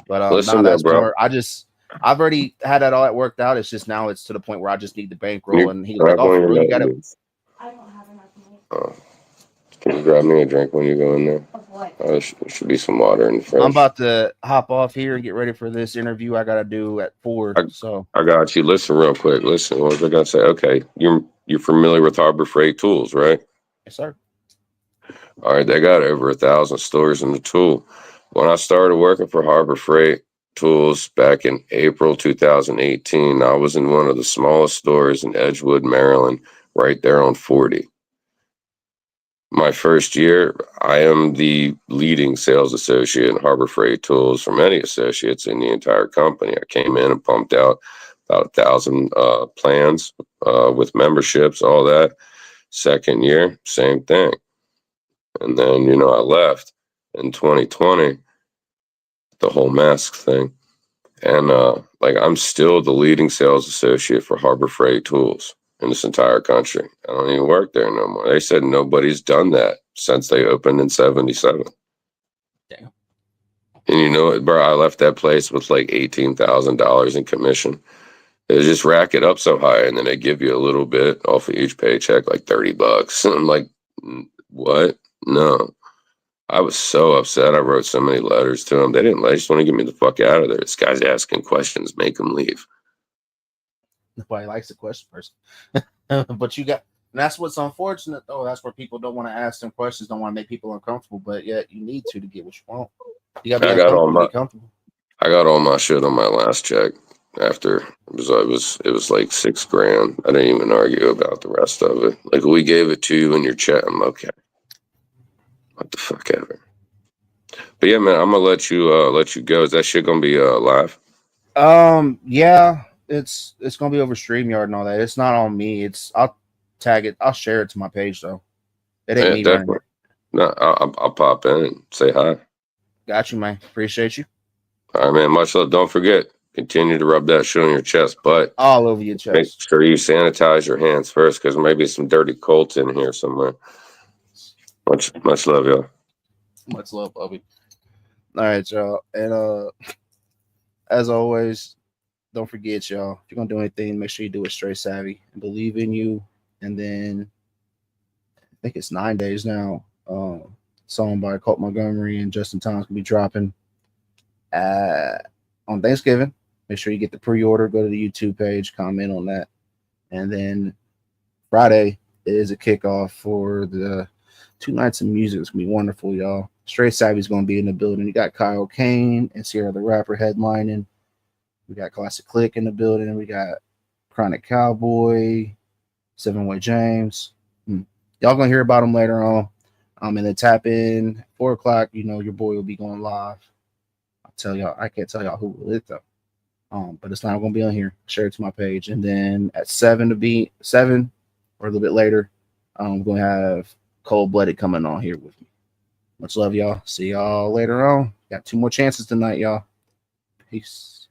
But Listen, that's bro. more. I've already had that all that worked out. It's just now it's to the point where I just need the bankroll. And he was like, "Oh, for real? You got it." I don't have enough money. Oh. Can you grab me a drink when you go in there? Of what? There should be some water in the fridge. I'm about to hop off here and get ready for this interview I got to do at 4. So I got you. Listen real quick. Listen, what was I gonna say? Okay, you're familiar with Harbor Freight Tools, right? yes, sir. All right, they got over 1,000 stores in the tool. When I started working for Harbor Freight Tools back in April 2018, I was in one of the smallest stores in Edgewood, Maryland, right there on 40. My first year, I am the leading sales associate in Harbor Freight Tools from any associates in the entire company. I came in and pumped out about 1,000 plans with memberships, all that. Second year, same thing. And then, I left in 2020, the whole mask thing. And I'm still the leading sales associate for Harbor Freight Tools in this entire country. I don't even work there no more. They said nobody's done that since they opened in 77. Damn. And you know what, bro? I left that place with like $18,000 in commission. They just rack it up so high, and then they give you a little bit off of each paycheck, like $30. And I'm like, what? No. I was so upset. I wrote so many letters to them. They just want to get me the fuck out of there. This guy's asking questions. Make him leave. Nobody likes the question person. But and that's what's unfortunate, though. That's where people don't want to ask them questions, don't want to make people uncomfortable, but yet you need to get what you want. You got to be uncomfortable to be comfortable. I got all my shit on my last check. After it was like $6,000. I didn't even argue about the rest of it. Like, we gave it to you in your check. I'm okay. What the fuck ever. But yeah, man, I'm gonna let you go. Is that shit gonna be live? Yeah, it's gonna be over StreamYard and all that. It's not on me. I'll tag it. I'll share it to my page though. It ain't me running it. No, I'll pop in and say hi. Got you, man. Appreciate you. All right, man. Much love. Don't forget, continue to rub that shit on your chest, but all over your chest. Make sure you sanitize your hands first, because maybe some dirty colts in here somewhere. Much love, y'all. Much love, Bubby. All right, y'all. And as always, don't forget, y'all, if you're gonna do anything, make sure you do it straight savvy and believe in you. And then I think it's 9 days now. Song by Colt Montgomery and Justin Thomas will be dropping on Thanksgiving. Make sure you get the pre-order. Go to the YouTube page, comment on that, and then Friday is a kickoff for the 2 nights of music. It's gonna be wonderful, y'all. Straight Savvy's gonna be in the building. You got Kyle Kane and Sierra the Rapper headlining. We got Classic Click in the building. We got Chronic Cowboy, Seven Way James. Y'all gonna hear about them later on. And then tap in 4:00. You know your boy will be going live. I'll tell y'all. I can't tell y'all who will it though. But it's not gonna be on here. Share it to my page. And then at 7 or a little bit later, I'm gonna have Cold Blooded coming on here with me. Much love, y'all. See y'all later on. Got 2 more chances tonight, y'all. Peace.